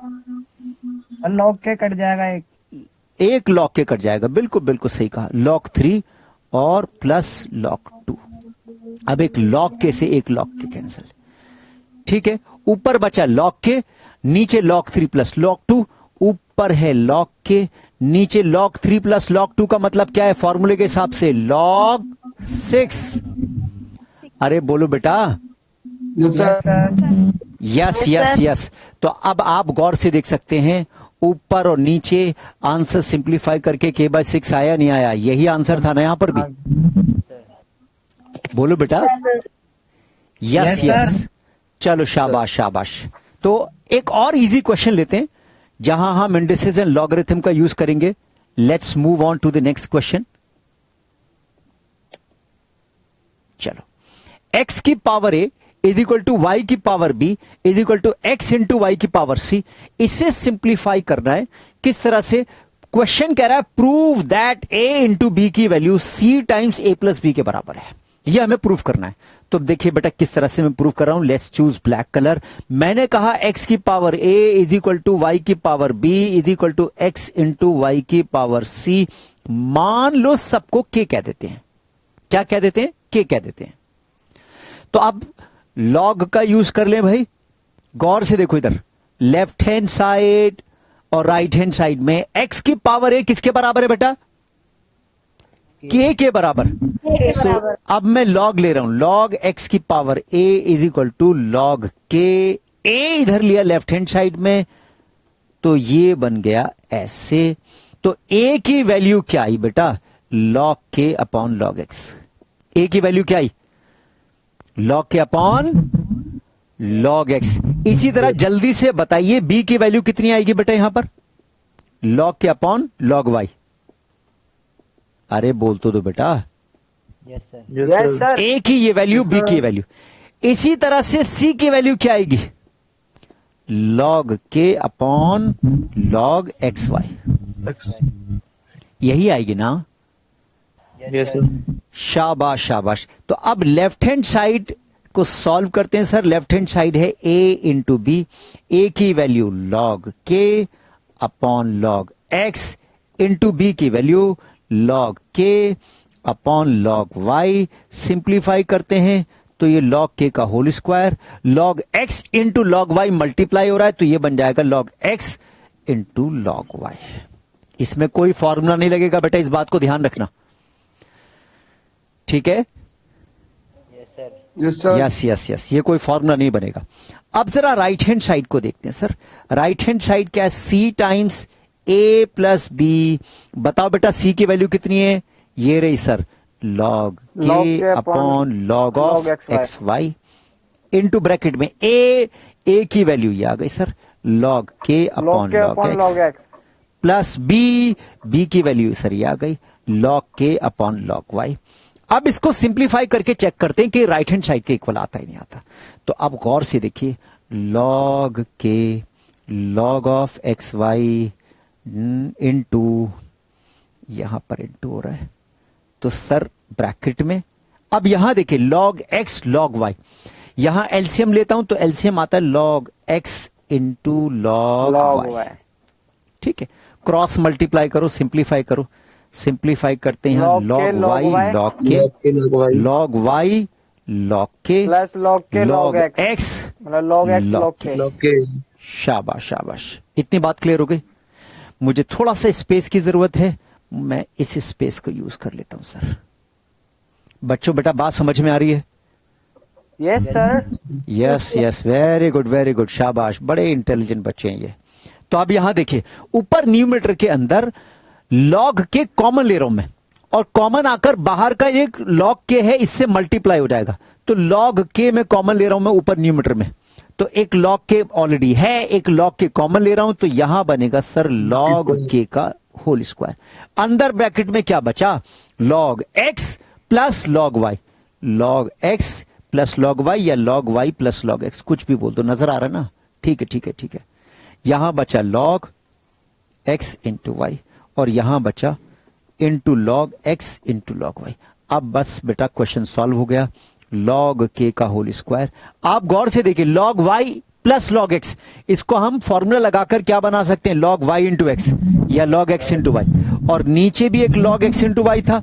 लॉग के कट जाएगा एक log के कट जाएगा, बिल्कुल बिल्कुल सही कहा, log 3 और प्लस log 2। अब एक log के से एक log के कैंसिल, ठीक है। ऊपर बचा log के, नीचे log 3 प्लस log 2, ऊपर है log के, नीचे log 3 प्लस log 2 का मतलब क्या है फॉर्मूले के हिसाब से? log 6। अरे बोलो बेटा। Yes sir. Yes yes yes. तो अब आप गौर से देख सकते हैं, ऊपर और नीचे आंसर सिंप्लीफाई करके k/6 आया नहीं आया? यही आंसर था ना यहां पर भी? बोलो बेटा। Yes yes. चलो शाबाश शाबाश। तो एक और इजी क्वेश्चन लेते हैं जहां हम इंडिसेस एंड लॉगरिथम का यूज करेंगे। Let's move on to the next question. चलो x की power a is equal to Y की power b is equal to x into Y की पावर c। इसे सिंप्लीफाई करना है किस तरह से? क्वेश्चन कह रहा है prove that a into B की value c times a plus B के बराबर है। यह हमें प्रूव करना है। तो देखिए बेटा किस तरह से मैं प्रूव कर रहा हूं। Let's choose black colour. मैंने कहा x की power a is equal to Y की power b is equal to x into Y की पावर c। मान लो सबको k कह देते हैं। क्या कह देते हैं? k कह देते हैं। तो अब लॉग का यूज कर ले भाई। गौर से देखो इधर लेफ्ट हैंड साइड और राइट हैंड साइड में x की पावर a किसके बराबर है बेटा? k के बराबर। सो अब मैं लॉग ले रहा हूं। लॉग x की power a is equal to log k। a इधर लिया लेफ्ट हैंड साइड में तो ये बन गया ऐसे। तो a की वैल्यू क्या आई बेटा? Log k upon log x। a की वैल्यू क्या आई? Log k upon log x। इसी तरह जल्दी से बताइए b की वैल्यू कितनी आएगी बेटा यहां पर? Log k upon log y। अरे बोल तो दो बेटा। Yes sir. Yes sir. a की ये वैल्यू b की वैल्यू। इसी तरह से c की वैल्यू क्या आएगी? Log k upon log x Y. यही आएगी ना? Yes sir. शाबाश शाबाश। तो अब लेफ्ट हैंड साइड को सॉल्व करते हैं सर। लेफ्ट हैंड साइड है a इंटू बी। a की value log k upon log x into B की value log k upon log y। Simplify करते हैं तो ये लॉग k का whole square. Log x into log y multiply हो रहा है तो ये बन जाएगा log x into log y। इसमें कोई फॉर्मूला नहीं लगेगा बेटा, इस बात को ध्यान रखना। ठीक है? Yes sir. Yes sir. Yes yes yes, ये कोई फॉर्मूला नहीं बनेगा। अब जरा राइट हैंड साइड को देखते हैं सर। राइट हैंड साइड क्या है? c times a plus b. बताओ बेटा c की वैल्यू कितनी है? ये रही sir log k upon log of x y into bracket में a की वैल्यू ये आ गई sir log k upon log x plus b की वैल्यू सर ये आ गई log k upon log y. अब इसको सिंप्लीफाई करके चेक करते हैं कि राइट हैंड साइड के इक्वल आता ही नहीं आता। तो अब गौर से देखिए log k log of x y into, यहां पर इंटू हो रहा है तो सर ब्रैकेट में। अब यहां देखिए लॉग x लॉग y। यहां एलसीएम लेता हूं तो एलसीएम आता है log x into log y। ठीक है? क्रॉस मल्टीप्लाई करो, सिंप्लीफाई करो। सिंप्लीफाई करते हैं यहां log y log k log y log k plus log के लॉग लॉग x मतलब लॉग एक्स लॉग के। शाबाश शाबाश। इतनी बात क्लियर हो गई? मुझे थोड़ा सा स्पेस की जरूरत है, मैं इस स्पेस को यूज कर लेता हूं सर। बच्चों बेटा बात समझ में आ रही है? Yes sir. Yes yes, very good very good, शाबाश, बड़े इंटेलिजेंट बच्चे हैं ये। तो अब यहां देखिए ऊपर न्यूमरेटर के अंदर लॉग के कॉमन ले रहा हूं मैं, और कॉमन आकर बाहर का एक लॉग के है इससे मल्टीप्लाई हो जाएगा। तो लॉग के में कॉमन ले रहा हूं मैं ऊपर न्यूमरेटर में, तो एक लॉग के ऑलरेडी है, एक लॉग के कॉमन ले रहा हूं तो यहां बनेगा सर लॉग के का होल स्क्वायर। अंदर ब्रैकेट में क्या बचा? Log x plus log Y. Log x plus log Y या log Y plus log X, कुछ भी बोल दो, नजर आ रहा है ना? ठीक है ठीक है ठीक है। यहां बचा लॉग एक्स इंटू वाई और यहां बचा into log x into log y. अब बस बेटा क्वेश्चन सॉल्व हो गया। लॉग के का होल स्क्वायर। आप गौर से देखिए log Y plus log x, इसको हम फॉर्मूला लगाकर क्या बना सकते हैं? लॉग वाई इंटू एक्स या लॉग एक्स इंटू वाई। और नीचे भी एक लॉग एक्स इंटू वाई था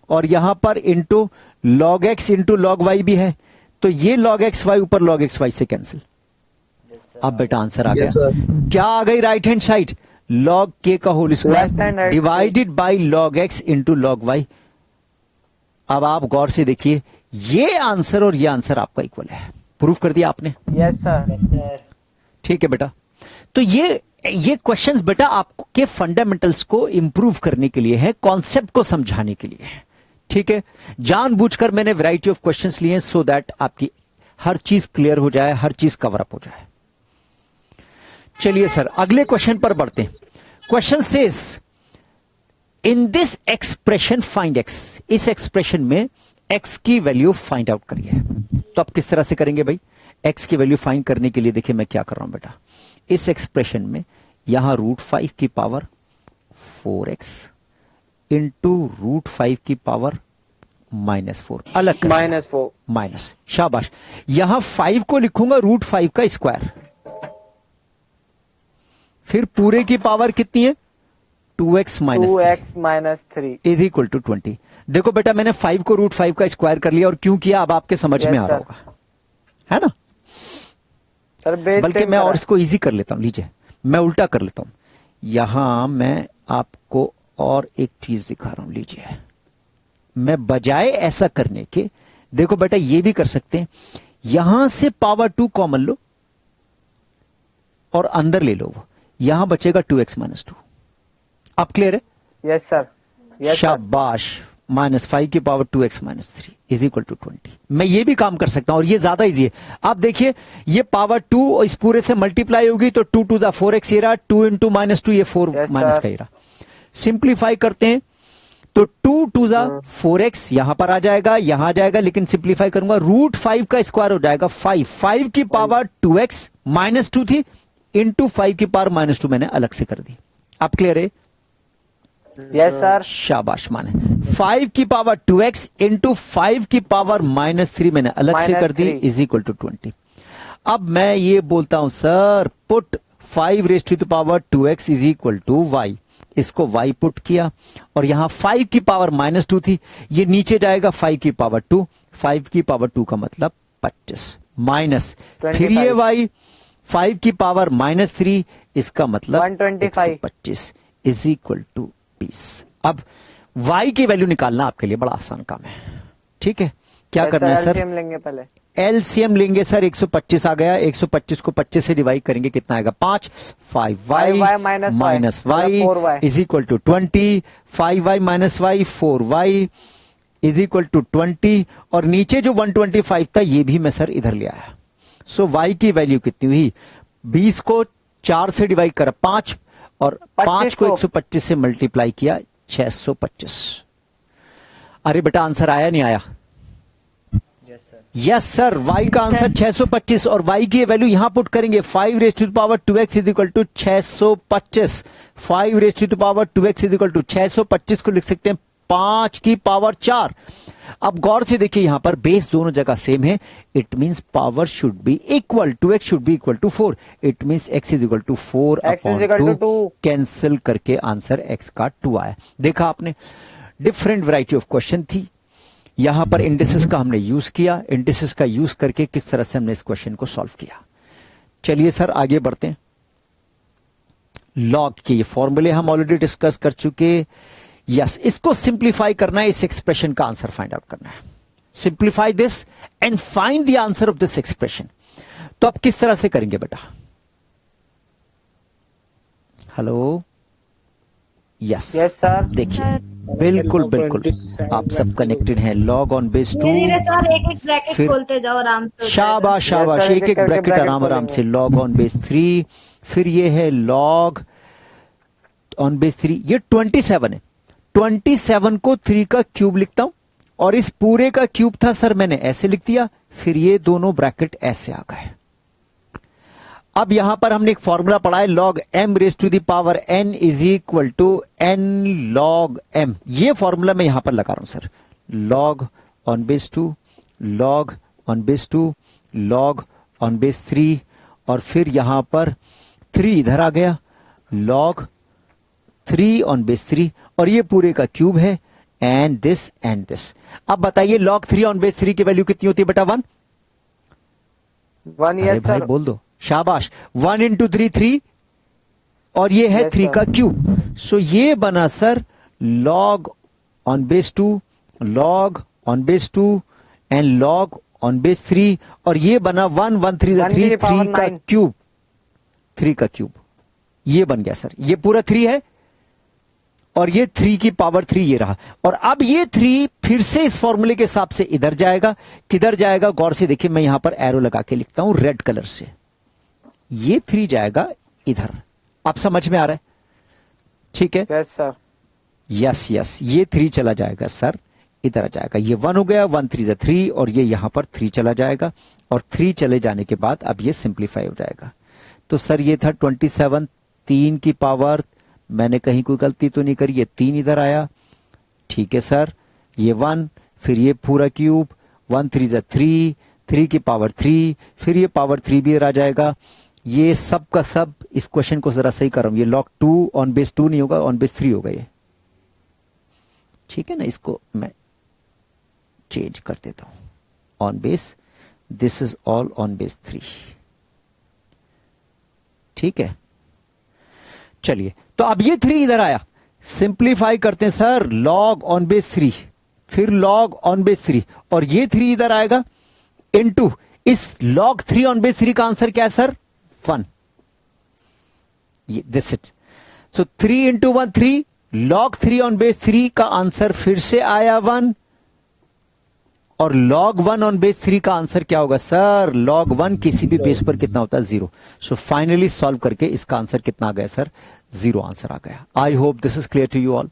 और यहां पर into log x into log y भी है, तो ये लॉग एक्स वाई ऊपर लॉग एक्स वाई से कैंसिल। अब बेटा आंसर आ गया। क्या आ गई राइट हैंड साइड? लॉग के का whole square divided by log x into log y. अब आप गौर से देखिए ये आंसर और ये आंसर आपका इक्वल है। प्रूफ कर दिया आपने? Yes sir. ठीक है बेटा। तो ये क्वेश्चंस बेटा आपके फंडामेंटल्स को इंप्रूव करने के लिए है, कॉन्सेप्ट को समझाने के लिए है। ठीक है? जानबूझकर मैंने वैरायटी ऑफ क्वेश्चंस लिए सो दैट आपकी हर चीज क्लियर हो जाए, हर चीज कवर अप हो जाए। चलिए सर अगले क्वेश्चन पर बढ़ते हैं। Question says in this expression find x. इस एक्सप्रेशन में x की वैल्यू फाइंड आउट करिए। तो आप किस तरह से करेंगे भाई? x की वैल्यू फाइंड करने के लिए देखिए मैं क्या कर रहा हूं बेटा, इस एक्सप्रेशन में यहां √5 की पावर 4x इंटू √5 की पावर -4 अलग -4 माइनस, शाबाश। यहां 5 को लिखूंगा √5 का स्क्वायर, फिर पूरे की पावर कितनी है? 2x minus 3 is equal to 20। देखो बेटा मैंने 5 को √5 का स्क्वायर कर लिया, और क्यों किया अब आपके समझ में आ रहा होगा, है ना? सर बेस बल्कि मैं और इसको इजी कर लेता हूं, लीजिए मैं उल्टा कर लेता हूं। यहां मैं आपको और एक चीज दिखा रहा हूं, लीजिए। मैं बजाय ऐसा करने के, देखो बेटा ये भी कर सकते हैं, यहां से पावर 2 कॉमन लो और अंदर ले लो, वो यहां बचेगा 2x माइनस 2। आप क्लियर है? Yes sir, yes sir. शाबाश। -5 की power 2x minus 3 is equal to 20। मैं ये भी काम कर सकता हूं, और ये ज्यादा इजी है। आप देखिए ये पावर 2 इस पूरे से मल्टीप्लाई होगी तो 2 टू द 4x ये रहा, 2 इंटू -2 ये 4 Yes, माइनस sir. का ही रहा। सिंप्लीफाई करते हैं तो 2 टू द 4x यहां पर आ जाएगा, यहां आ जाएगा, लेकिन सिंप्लीफाई करूंगा √5 का स्क्वायर हो जाएगा 5 की पावर 2x -2 थी, इंटू 5 की पावर -2 मैंने अलग से कर दी। आप क्लियर है? Yes sir. शाबाश। माने 5 की पावर 2x इंटू 5 की पावर -3 मैंने अलग से कर दी, -3 इज इक्वल टू 20। अब मैं ये बोलता हूं sir put 5 raise to the power 2x is equal to y। इसको y पुट किया, और यहां 5 की पावर -2 थी, ये नीचे जाएगा 5 की पावर 2, 5 की पावर 2 का मतलब 25 माइनस, फिर ये y 5 की पावर -3, इसका मतलब 125 125 इज इक्वल टू 20। अब y की वैल्यू निकालना आपके लिए बड़ा आसान काम है, ठीक है? क्या Yes, करना है सर? LCM लेंगे पहले। एलसीएम लेंगे सर, 125 आ गया, 125 को 25 से डिवाइड करेंगे, कितना आएगा? 5 5y minus y is equal to 20, 5y minus y 4y is equal to 20, और नीचे जो 125 था ये भी मैं सर इधर ले आया। सो y की वैल्यू कितनी हुई? 20 को 4 से डिवाइड करा 5, और 5 को 125 से मल्टीप्लाई किया 625। अरे बेटा आंसर आया नहीं आया? यस सर, y का आंसर 625, और y की वैल्यू यहां पुट करेंगे 5 raise to the power 2x is equal to 625। 5 raise to the power 2x is equal to 625 को लिख सकते हैं 5 की पावर 4। अब गौर से देखिए यहां पर बेस दोनों जगह सेम है, it means power should be equal, 2x should be equal to 4, it means x is equal to 4 upon 2, cancel करके आंसर x का 2 आया। देखा आपने, डिफरेंट वैरायटी ऑफ क्वेश्चन थी। यहां पर इंडिसेस का हमने यूज किया, इंडिसेस का यूज करके किस तरह से हमने इस क्वेश्चन को सॉल्व किया। चलिए सर आगे बढ़ते हैं। लॉग के ये फॉर्मूले हम ऑलरेडी डिस्कस कर चुके। यस, इसको सिंप्लीफाई करना है, इस एक्सप्रेशन का आंसर फाइंड आउट करना है। Simplify this and find the answer of this expression. तो आप किस तरह से करेंगे बेटा? Hello, yes yes sir. देखिए बिल्कुल बिल्कुल आप सब कनेक्टेड हैं। लॉग ऑन बेस 2, एक एक ब्रैकेट फिर खोलते जाओ आराम से। शाबाश शाबाश, Yes, sir, एक एक ब्रैकेट आराम आराम से। लॉग ऑन बेस 3, फिर ये है लॉग ऑन बेस 3, ये 27 है। 27 को 3 का क्यूब लिखता हूं, और इस पूरे का क्यूब था सर मैंने ऐसे लिख दिया, फिर ये दोनों ब्रैकेट ऐसे आ गए। अब यहां पर हमने एक फॉर्मूला पढ़ा है, log m raise to the power n is equal to n log m। ये फॉर्मूला मैं यहां पर लगा रहा हूं sir, log on base 2, log on base 2, log on base 3, और फिर यहां पर 3 इधर आ गया, लॉग 3 ऑन बेस 3, और ये पूरे का क्यूब है, एंड दिस एंड दिस। अब बताइए लॉग 3 ऑन बेस 3 की वैल्यू कितनी होती है बेटा? 1। 1 अरे यस भाई सर। बोल दो, शाबाश। 1 इंटू 3 3, और ये है Yes, 3 sir. का क्यूब। सो ये बना sir log on base 2, log on base 2 and log on base 3, और ये बना 1 1 3 1 3 की power 3 का 9. क्यूब, 3 का क्यूब ये बन गया सर। ये पूरा 3 है, और ये 3 की पावर 3 ये रहा, और अब ये 3 फिर से इस फॉर्मूले के हिसाब से इधर जाएगा। किधर जाएगा? गौर से देखिए, मैं यहां पर एरो लगा के लिखता हूं रेड कलर से। ये 3 जाएगा इधर। आप समझ में आ रहा है? ठीक है, यस सर। यस यस, ये 3 चला जाएगा सर इधर आ जाएगा, ये 1 हो गया, 1 3 जा 3 और ये यहां पर 3 चला जाएगा और 3 चले जाने के बाद अब ये सिंप्लीफाई हो जाएगा। तो सर ये था 27, 3 की पावर, मैंने कहीं कोई गलती तो नहीं करी, ये 3 इधर आया, ठीक है सर, ये 1, फिर ये पूरा क्यूब, 1 3 जा 3, 3 की पावर 3, फिर ये पावर 3 भी इधर आ जाएगा। ये सब का सब, इस क्वेश्चन को जरा सही कर रहा हूं, ये log 2 ऑन बेस 2 नहीं होगा, ऑन बेस 3 होगा ये, ठीक है ना। इसको मैं चेंज कर देता हूं, on base, this is all on base 3, ठीक है। चलिए, तो अब ये 3 इधर आया, सिंप्लीफाई करते हैं सर, log ऑन बेस 3, फिर log ऑन बेस 3 और ये 3 इधर आएगा इनटू इस log 3 ऑन बेस 3 का आंसर क्या है sir, 1, this it. So 3 into 1 3, log 3 on base 3 का आंसर फिर से आया 1 और log 1 ऑन बेस 3 का आंसर क्या होगा सर, log 1 किसी भी बेस पर कितना होता है, 0। सो फाइनली सॉल्व करके इसका आंसर कितना आ गया सर, 0 आंसर आ गया। I hope this is clear to you all.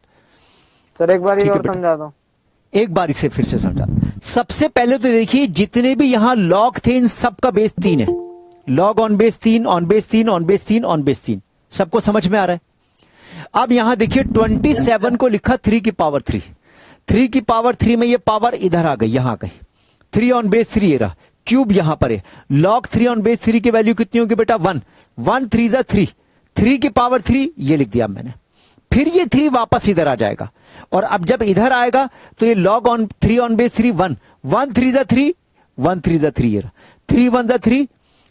Sir एक बार ठीक ये है और बेटा। समझा दो। एक बार इसे फिर से समझा। सबसे पहले तो देखिए जितने भी यहां log थे इन सबका बेस 3 है, log on base 3, on base 3, on base 3, on base 3, सबको समझ में आ रहा है। अब यहां देखिए 27 को लिखा 3 की पावर 3, 3 की पावर 3 में ये पावर इधर आ गई, यहां आ गई, 3 ऑन बेस 3 ये रहा, क्यूब यहां पर है, log 3 ऑन बेस 3 की वैल्यू कितनी होगी बेटा, 1, 1 3 जा 3, 3 की पावर 3 ये लिख दिया मैंने, फिर ये 3 वापस इधर आ जाएगा और अब जब इधर आएगा तो ये log ऑन 3 ऑन बेस 3 1, 1 3 जा 3, 1 3 जा 3 ये रहा, 3 1 जा 3,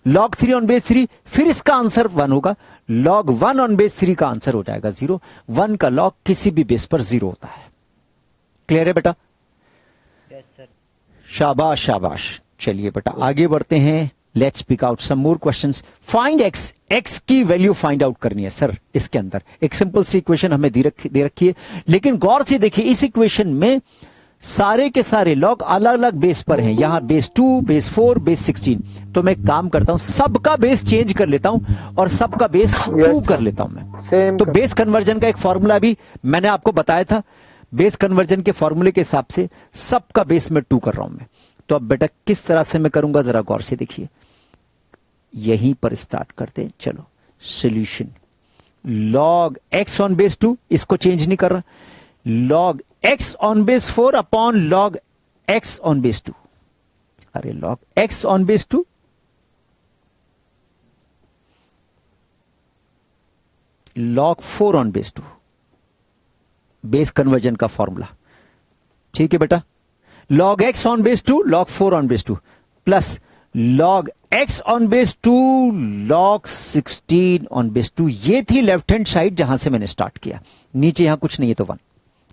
log 3 ऑन बेस 3, फिर इसका आंसर 1 होगा, log 1 ऑन बेस 3 का आंसर हो जाएगा 0। 1 का log किसी भी बेस पर 0 होता है। क्लियर है बेटा? Yes, sir. शाबाश शाबाश। चलिए बेटा आगे बढ़ते हैं, let's pick out some more questions. Find x, x की वैल्यू फाइंड आउट करनी है सर। इसके अंदर एक सिंपल सी इक्वेशन हमें दे रखी है, लेकिन गौर से देखिए इस इक्वेशन में सारे के सारे लॉग अलग अलग बेस पर हैं, यहां बेस 2, बेस 4, बेस 16। तो मैं काम करता हूं, सबका बेस चेंज कर लेता हूं और सबका बेस 2 कर लेता हूं मैं। सेम तो बेस कन्वर्जन का एक फॉर्मूला भी मैंने आपको बताया था, बेस कन्वर्जन के फॉर्मूले के हिसाब से सबका बेस में 2 कर रहा हूं मैं। तो अब बेटा किस तरह से मैं करूंगा जरा गौर से देखिए, यहीं पर स्टार्ट करते हैं। चलो solution, log x on base 2, इसको चेंज नहीं कर रहा, log x on base 4 upon log x on base 2। अरे log x on base 2, log 4 on base 2, base conversion का फॉर्मूला। ठीक है बेटा, log x on base 2, log 4 on base 2 plus log x on base 2, log 16 on base 2। ये थी left hand side जहां से मैंने स्टार्ट किया, नीचे यहां कुछ नहीं है तो 1।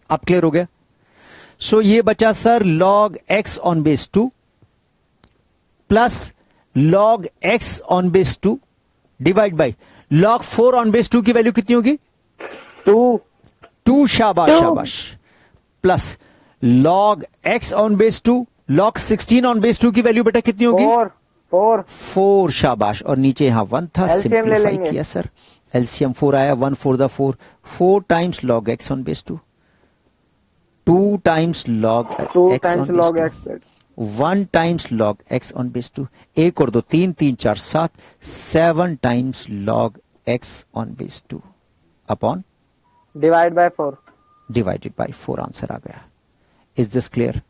अब क्लियर हो गया? सो ये बचा sir log x on base 2 plus log x on base 2 divide by log 4 on base 2 की वैल्यू कितनी होगी? 2। शाबाश शाबाश, plus log x on base 2, log 16 on base 2 की वैल्यू बेटा कितनी होगी? 4। शाबाश, और नीचे यहां 1 था, LCM ले सिंप्लीफाई लेंगे। किया सर, एलसीएम 4 आया, 1 4 the 4, 4 times log x on base 2, 2 times log x on base 2, 1 times log x on base 2, 1 और 2 3, 3 4 7, 7 times log x on base 2 upon divide by 4। Divided by 4 answer आ गया। Is this clear?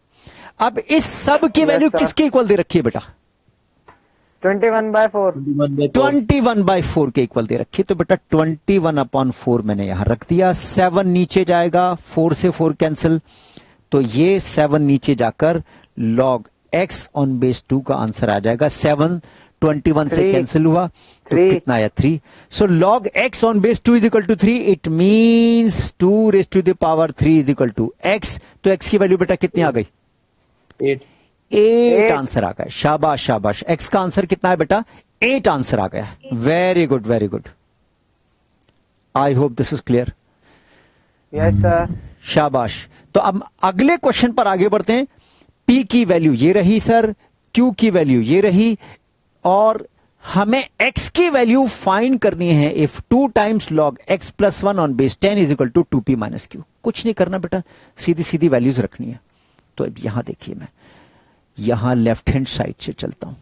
अब इस सब की Yes, value sir. किसके equal दे रखी है बेटा? 21 बाय 4। 21/4 के इक्वल दे रखी है, तो बेटा 21/4 मैंने यहां रख दिया। 7 नीचे जाएगा, 4 से 4 कैंसिल, तो ये 7 नीचे जाकर log x ऑन बेस 2 का आंसर आ जाएगा। 7 21 से 3 कैंसिल हुआ तो 3 कितना आया? 3। So log x on base 2 is equal to 3, it means 2 raise to the power 3 is equal to x। तो x की वैल्यू बेटा कितनी आ गई? 8 आंसर आ गया। शाबाश शाबाश, x का आंसर कितना है बेटा? 8 आंसर आ गया। Very good very good, I hope this is clear. Yes sir. शाबाश। तो अब अगले क्वेश्चन पर आगे बढ़ते हैं। P की वैल्यू ये रही सर, Q की वैल्यू ये रही, और हमें x की वैल्यू फाइंड करनी है। If 2 times log x plus 1 on base 10 is equal to 2p minus q। कुछ नहीं करना बेटा, सीधी सीधी वैल्यूज रखनी है। तो अब यहां देखिए, मैं यहां लेफ्ट हैंड साइड से चलता हूं।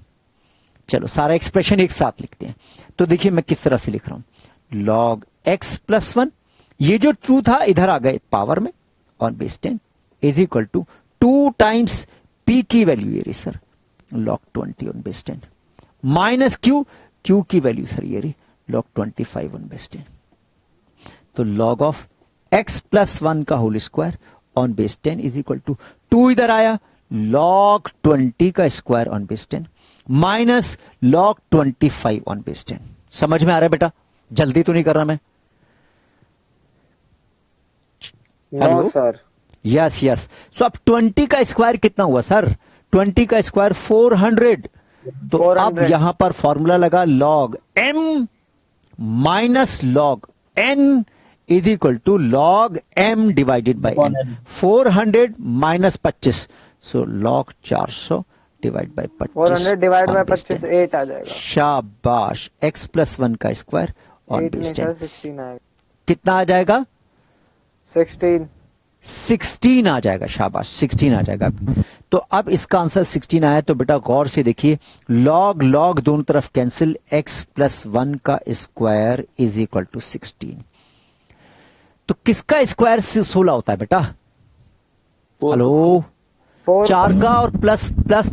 चलो सारा एक्सप्रेशन एक साथ लिखते हैं। तो देखिए मैं किस तरह से लिख रहा हूं, log x प्लस 1, ये जो ट्रू था इधर आ गए पावर में on base 10 is equal to 2 times p की वैल्यू ये रही sir log 20 on base 10 minus q की वैल्यू सर ये रही log 25 ऑन बेस 10। तो log ऑफ x प्लस 1 का whole square on base 10 is equal to 2 इधर आया log 20 का square on base 10 minus log 25 on base 10। समझ में आ रहा है बेटा? जल्दी तो नहीं कर रहा मैं? No hello? Sir. Yes yes. So अब 20 का स्क्वायर कितना हुआ सर? 20 का स्क्वायर 400। तो 400। अब यहां पर फॉर्मूला लगा log m minus log n is equal to log m divided by n। 400 minus 25, so log 400 divide by 25। 400 divide by on base 25 10। 8 आ जाएगा। शाबाश। x प्लस 1 का स्क्वायर ऑन 8 में बेस सर 10 16 आएगा। कितना आ जाएगा? 16। 16 आ जाएगा। शाबाश, 16 आ जाएगा। तो अब इसका आंसर 16 आया। तो बेटा गौर से देखिए, लॉग लॉग दोनों तरफ कैंसिल, x प्लस 1 का स्क्वायर इज इक्वल टू 16। तो किसका स्क्वायर 16 होता है बेटा? हेलो? 4 4 का और प्लस प्लस,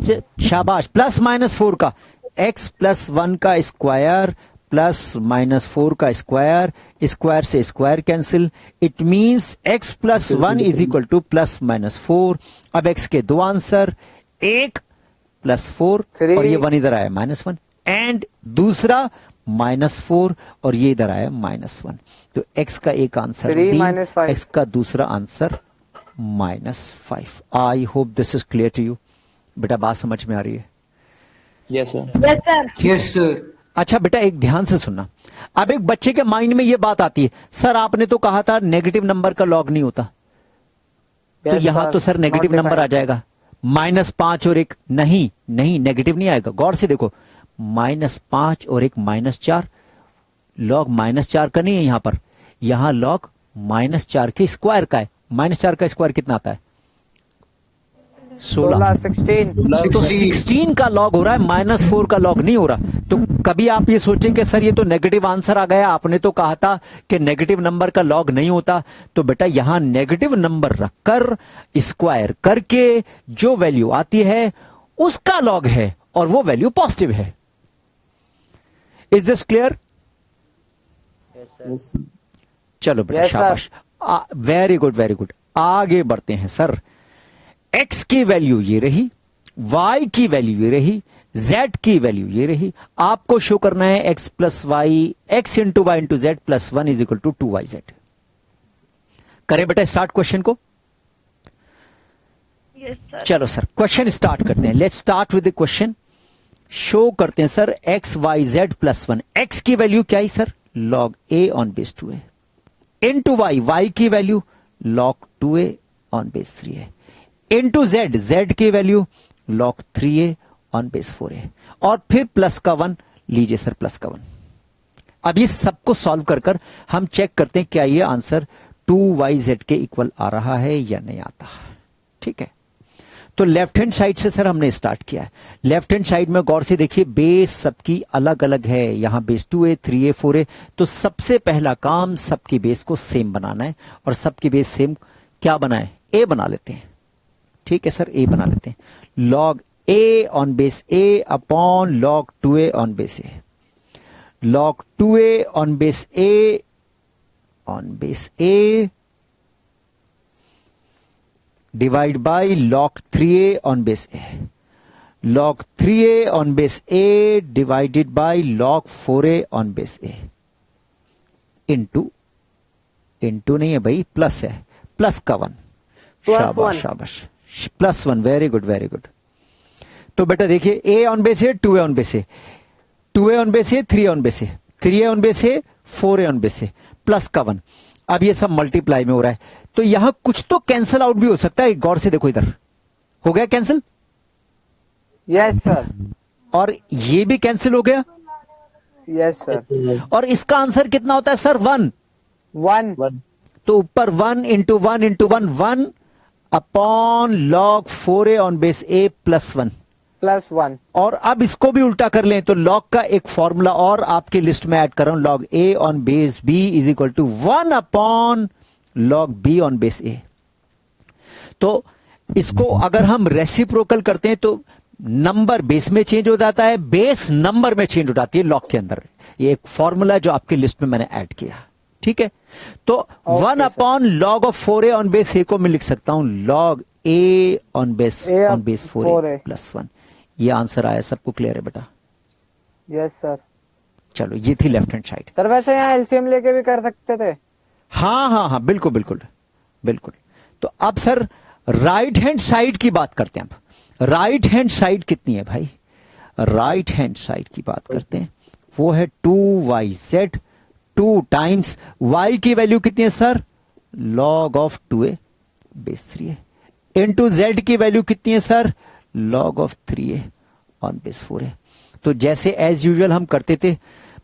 शाबाश, प्लस माइनस 4 का, x प्लस 1 का स्क्वायर प्लस माइनस 4 का स्क्वायर, स्क्वायर से square cancel, it means x plus 1 is equal two plus minus 4। अब x के दो आंसर, एक प्लस 4 3 और ये 1 इधर आया माइनस 1, एंड दूसरा माइनस 4 और ये इधर आया माइनस 1। तो x का एक आंसर 3 3, minus 5। x का दूसरा answer -5। I hope this is clear to you. बेटा बात समझ में आ रही है? Yes, sir. Yes sir. Yes sir. अच्छा बेटा एक ध्यान से सुनना। अब एक बच्चे के माइंड में ये बात आती है, सर आपने तो कहा था नेगेटिव नंबर का लॉग नहीं होता, तो Yes, यहां sir. तो सर नेगेटिव Not नंबर आ defined। जाएगा, -5 और एक नहीं, नहीं नेगेटिव नहीं आएगा। गौर से देखो, -5 और एक -4, लॉग -4 का नहीं है यहां पर, यहां लॉग -4 के स्क्वायर का है। -4 का स्क्वायर कितना आता है? 16। 16। तो 16 का लॉग हो रहा है, -4 का लॉग नहीं हो रहा। तो कभी आप ये सोचें कि सर ये तो नेगेटिव आंसर आ गया, आपने तो कहा था कि नेगेटिव नंबर का लॉग नहीं होता। तो बेटा यहां नेगेटिव नंबर रखकर स्क्वायर करके जो वैल्यू आती है उसका लॉग है और वो वैल्यू पॉजिटिव है। Is this clear? Yes. चलो बेटा Yes, sir. शाबाश, वेरी गुड वेरी गुड। आगे बढ़ते हैं सर। x की वैल्यू ये रही, y की वैल्यू ये रही, z की वैल्यू ये रही। आपको शो करना है x plus y, x into y into z plus 1 is equal to 2yz। करें बेटा स्टार्ट क्वेश्चन को? Yes sir. चलो सर क्वेश्चन स्टार्ट करते हैं। Let's start with the question. Show करते हैं sir x y z plus 1। x की value क्या है sir? log a on base 2a into y, y की value log 2a on base 3a into z, z की value log 3a on base 4a और फिर plus का 1 लीजिए sir, plus का 1। अब ये सबको सॉल्व कर कर हम चेक करते हैं क्या ये आंसर 2yz के इक्वल आ रहा है या नहीं आता। ठीक है, तो लेफ्ट हैंड साइड से सर हमने स्टार्ट किया है। लेफ्ट हैंड साइड में गौर से देखिए, बेस सबकी अलग अलग है। यहां बेस 2a 3a 4a, तो सबसे पहला काम सबकी बेस को सेम बनाना है और सबकी बेस सेम क्या बनाए? a बना लेते हैं। ठीक है सर, a बना लेते हैं। log a on base a upon log 2a on base a, log 2a on base a divide by log 3a on base a, log 3a on base a divided by log 4a on base a into, into नहीं है भाई, plus है, plus का 1। शाबाश शाबाश, plus 1, very good very good. तो बेटा देखिए, a on base a, 2a on base a, 2a on base a, 3a on base a, 3a on base a, 4a on base a, plus का 1। अब ये सब मल्टीप्लाई में हो रहा है, तो यहां कुछ तो कैंसिल आउट भी हो सकता है। गौर से देखो, इधर हो गया कैंसिल, यस सर। और ये भी कैंसिल हो गया, यस सर। और इसका आंसर कितना होता है सर? 1। 1। One. तो ऊपर 1 into 1 into 1, 1 upon log 4a on base a plus 1। +1। और अब इसको भी उल्टा कर लें तो log का एक फॉर्मूला और आपके लिस्ट में ऐड कर रहा हूं, log a on base b is equal to 1 upon log b on base a। तो इसको अगर हम रेसिप्रोकल करते हैं तो नंबर बेस में चेंज हो जाता है, बेस नंबर में चेंज हो जाती है लॉग के अंदर। ये एक फॉर्मूला जो आपके लिस्ट में मैंने ऐड किया, ठीक है। तो 1 upon log of 4a on base a को मैं लिख सकता हूं log a on base 4a plus 1। ये आंसर आया, सबको क्लियर है बेटा? Yes sir. चलो, ये थी लेफ्ट हैंड साइड। सर वैसे यहाँ एलसीएम लेके भी कर सकते थे। हाँ हाँ हाँ, बिल्कुल बिल्कुल बिल्कुल। तो अब सर राइट हैंड साइड की बात करते हैं। अब राइट हैंड साइड कितनी है भाई? राइट हैंड साइड की बात करते हैं, वो है 2yz 2 टाइम्स y की वैल्यू कितनी है sir? log of 2a base 3a into z की वैल्यू कितनी है sir? log of 3a on base 4a। तो जैसे एज यूजुअल हम करते थे,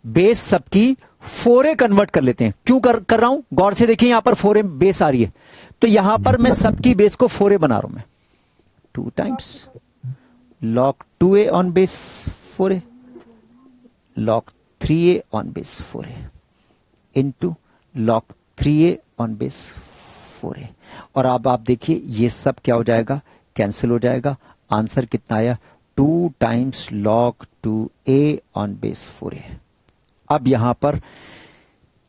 बेस सबकी 4a कन्वर्ट कर लेते हैं। क्यों कर रहा हूं? गौर से देखिए, यहां पर 4a बेस आ रही है, तो यहां पर मैं सबकी बेस को 4a बना रहा हूं मैं। 2 times log 2a on base 4a log 3a on base 4a into log 3a on base 4a। और अब आप देखिए ये सब क्या हो जाएगा? कैंसिल हो जाएगा। आंसर कितना आया? 2 times log 2a on base 4a। अब यहां पर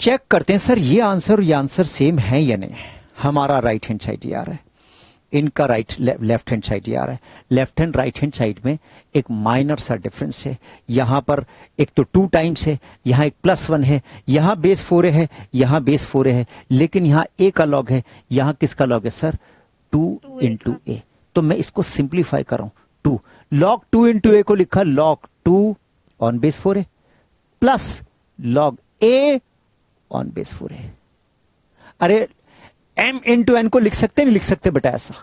चेक करते हैं सर ये आंसर और ये आंसर सेम है या नहीं। हमारा राइट हैंड साइड ये आ रहा है, इनका लेफ्ट हैंड साइड ये आ रहा है। Left hand right hand side में एक माइनर सा डिफरेंस है। यहां पर एक तो 2 टाइम्स है, यहां एक +1 है, यहां बेस 4a है, यहां बेस 4a है, लेकिन यहां a का लॉग है, यहां किसका लॉग है सर? 2 into a। तो मैं इसको सिंप्लीफाई कर रहा हूं। 2 log 2 इंटू a को लिखा log 2 on base 4a plus log a on base 4a। अरे m इंटू n को लिख सकते नहीं लिख सकते बेटा ऐसा?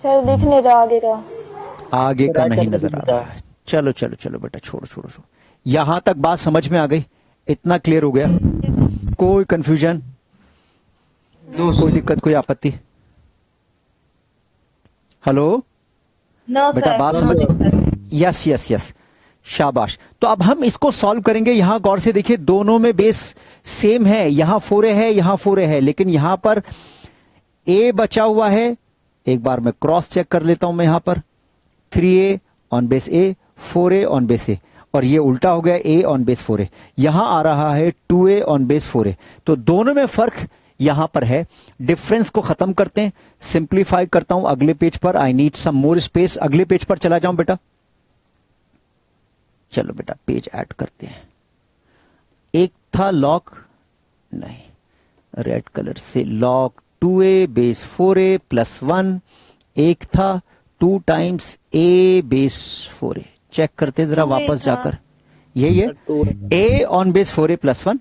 सर दिख नहीं रहा आगे का। आगे का नहीं नजर आ रहा है। चलो चलो चलो बेटा, छोड़ो। यहां तक बात समझ में आ गई? इतना क्लियर हो गया? कोई कंफ्यूजन, कोई दिक्कत, कोई आपत्ति? हेलो नो बेटा, सर। बात समझ? यस यस यस, शाबाश। तो अब हम इसको सॉल्व करेंगे। यहां गौर से देखिए, दोनों में बेस सेम है, यहां 4a है, यहां 4a है, लेकिन यहां पर a बचा हुआ है। एक बार मैं क्रॉस चेक कर लेता हूं मैं यहां पर 3a on base a 4a on base a, और ये उल्टा हो गया a ऑन बेस 4a। यहां आ रहा है 2a ऑन बेस 4a। तो दोनों में फर्क यहां पर है। डिफरेंस को खत्म करते हैं, सिंप्लीफाई करता हूं अगले पेज पर। I need some more space. अगले पेज पर चला जाऊं बेटा? चलो बेटा, पेज ऐड करते हैं। एक था log, नहीं, रेड कलर से log 2a base 4a plus 1। एक था 2 times a base 4a। Check करते जरा वापस जाकर। यही है a on base 4a plus 1,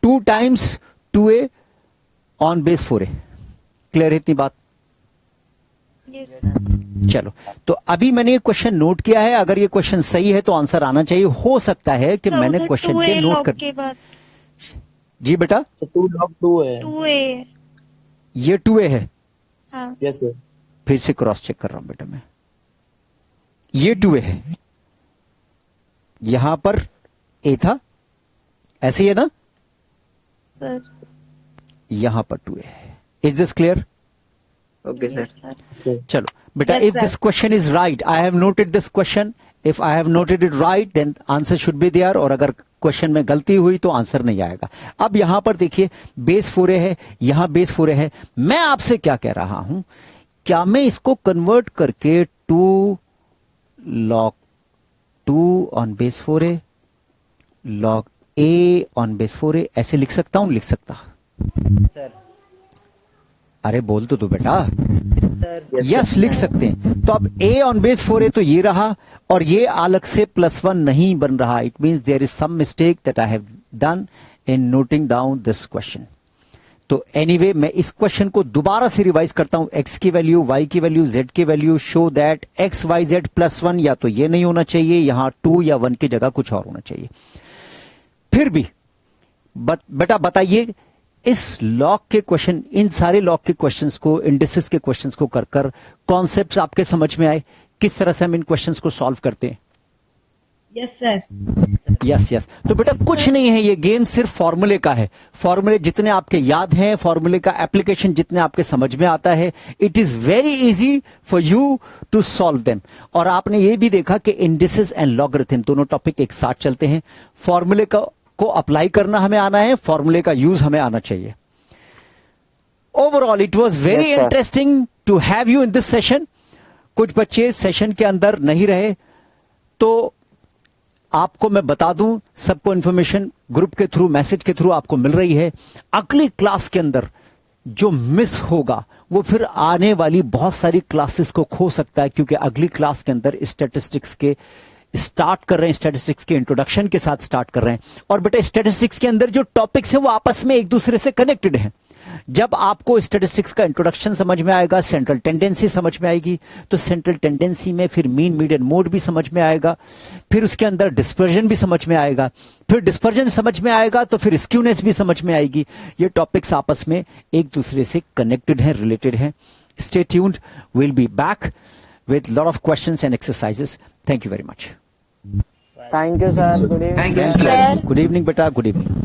2 times 2a on base 4a। Clear है इतनी बात? चलो, तो अभी मैंने ये क्वेश्चन नोट किया है। अगर ये क्वेश्चन सही है तो आंसर आना चाहिए। हो सकता है कि मैंने क्वेश्चन के नोट कर। जी बेटा, 2 log 2 है। 2a। ये 2a है। हाँ। Yes sir. फिर से क्रॉस चेक कर रहा हूं बेटा मैं। ये 2a है, यहां पर a था, ऐसे ही है ना? सर। यहां पर 2a है। Is this clear? Okay sir. चलो बेटा, Yes, if sir. this question is right, I have noted this question. If I have noted it right, then answer should be there. और अगर क्वेश्चन में गलती हुई तो आंसर नहीं आएगा। अब यहां पर देखिए, बेस 4a है, यहां बेस 4a है। मैं आपसे क्या कह रहा हूं, क्या मैं इसको कन्वर्ट करके 2 log 2 on base 4a log a on base 4a ऐसे लिख सकता हूं? लिख सकता? सर। अरे बोल तो दो बेटा। सर। यस, लिख सकते हैं। तो अब a ऑन बेस 4a तो ये रहा, और ये अलग से +1 नहीं बन रहा। It means there is some mistake that I have done in noting down this question. तो एनीवे, मैं इस क्वेश्चन को दोबारा से रिवाइज करता हूं। x की वैल्यू, y की वैल्यू, z की value show that x y z +1 या तो ये नहीं होना चाहिए, यहां 2 या 1 की जगह कुछ और होना चाहिए। फिर भी बेटा बताइए, इस लॉग के क्वेश्चन, इन सारे लॉग के क्वेश्चंस को, इंडिसेस के क्वेश्चंस को कर कर कॉन्सेप्ट्स आपके समझ में आए, किस तरह से हम इन क्वेश्चंस को सॉल्व करते हैं? Yes sir. Yes yes. तो बेटा कुछ नहीं है, ये गेम सिर्फ फॉर्मूले का है। फॉर्मूले जितने आपके याद हैं, फॉर्मूले का एप्लीकेशन जितने आपके समझ में आता है, it is very easy for you to solve them. और आपने ये भी देखा कि इंडिसेस एंड लॉगरिथम दोनों टॉपिक एक साथ चलते हैं। फॉर्मूले को अप्लाई करना हमें आना है, फॉर्मूले का यूज हमें आना चाहिए। Overall it was very Yes, sir. Interesting to have you in this session. कुछ बच्चे सेशन के अंदर नहीं रहे, तो आपको मैं बता दूं, सबको इंफॉर्मेशन ग्रुप के थ्रू, मैसेज के थ्रू आपको मिल रही है। अगली क्लास के अंदर जो मिस होगा वो फिर आने वाली बहुत सारी क्लासेस को खो सकता है, क्योंकि अगली क्लास के अंदर स्टैटिस्टिक्स के स्टार्ट कर रहे हैं, स्टैटिस्टिक्स के इंट्रोडक्शन के साथ स्टार्ट कर रहे हैं। और बेटा स्टैटिस्टिक्स के अंदर जो टॉपिक्स हैं वो आपस में एक दूसरे से कनेक्टेड हैं। जब आपको स्टैटिस्टिक्स का इंट्रोडक्शन समझ में आएगा, सेंट्रल टेंडेंसी समझ में आएगी, तो सेंट्रल टेंडेंसी में फिर मीन मीडियन मोड भी समझ में आएगा, फिर उसके अंदर डिस्पर्जन भी समझ में आएगा, फिर डिस्पर्जन समझ में आएगा तो फिर स्क्यूनेस भी समझ में आएगी। ये टॉपिक्स आपस में एक दूसरे से कनेक्टेड हैं, रिलेटेड हैं। Stay tuned, will be back with lot of questions and exercises. Thank you very much. Thank you, sir. Good evening. Thank you. Thank you. Good evening, beta. Good evening.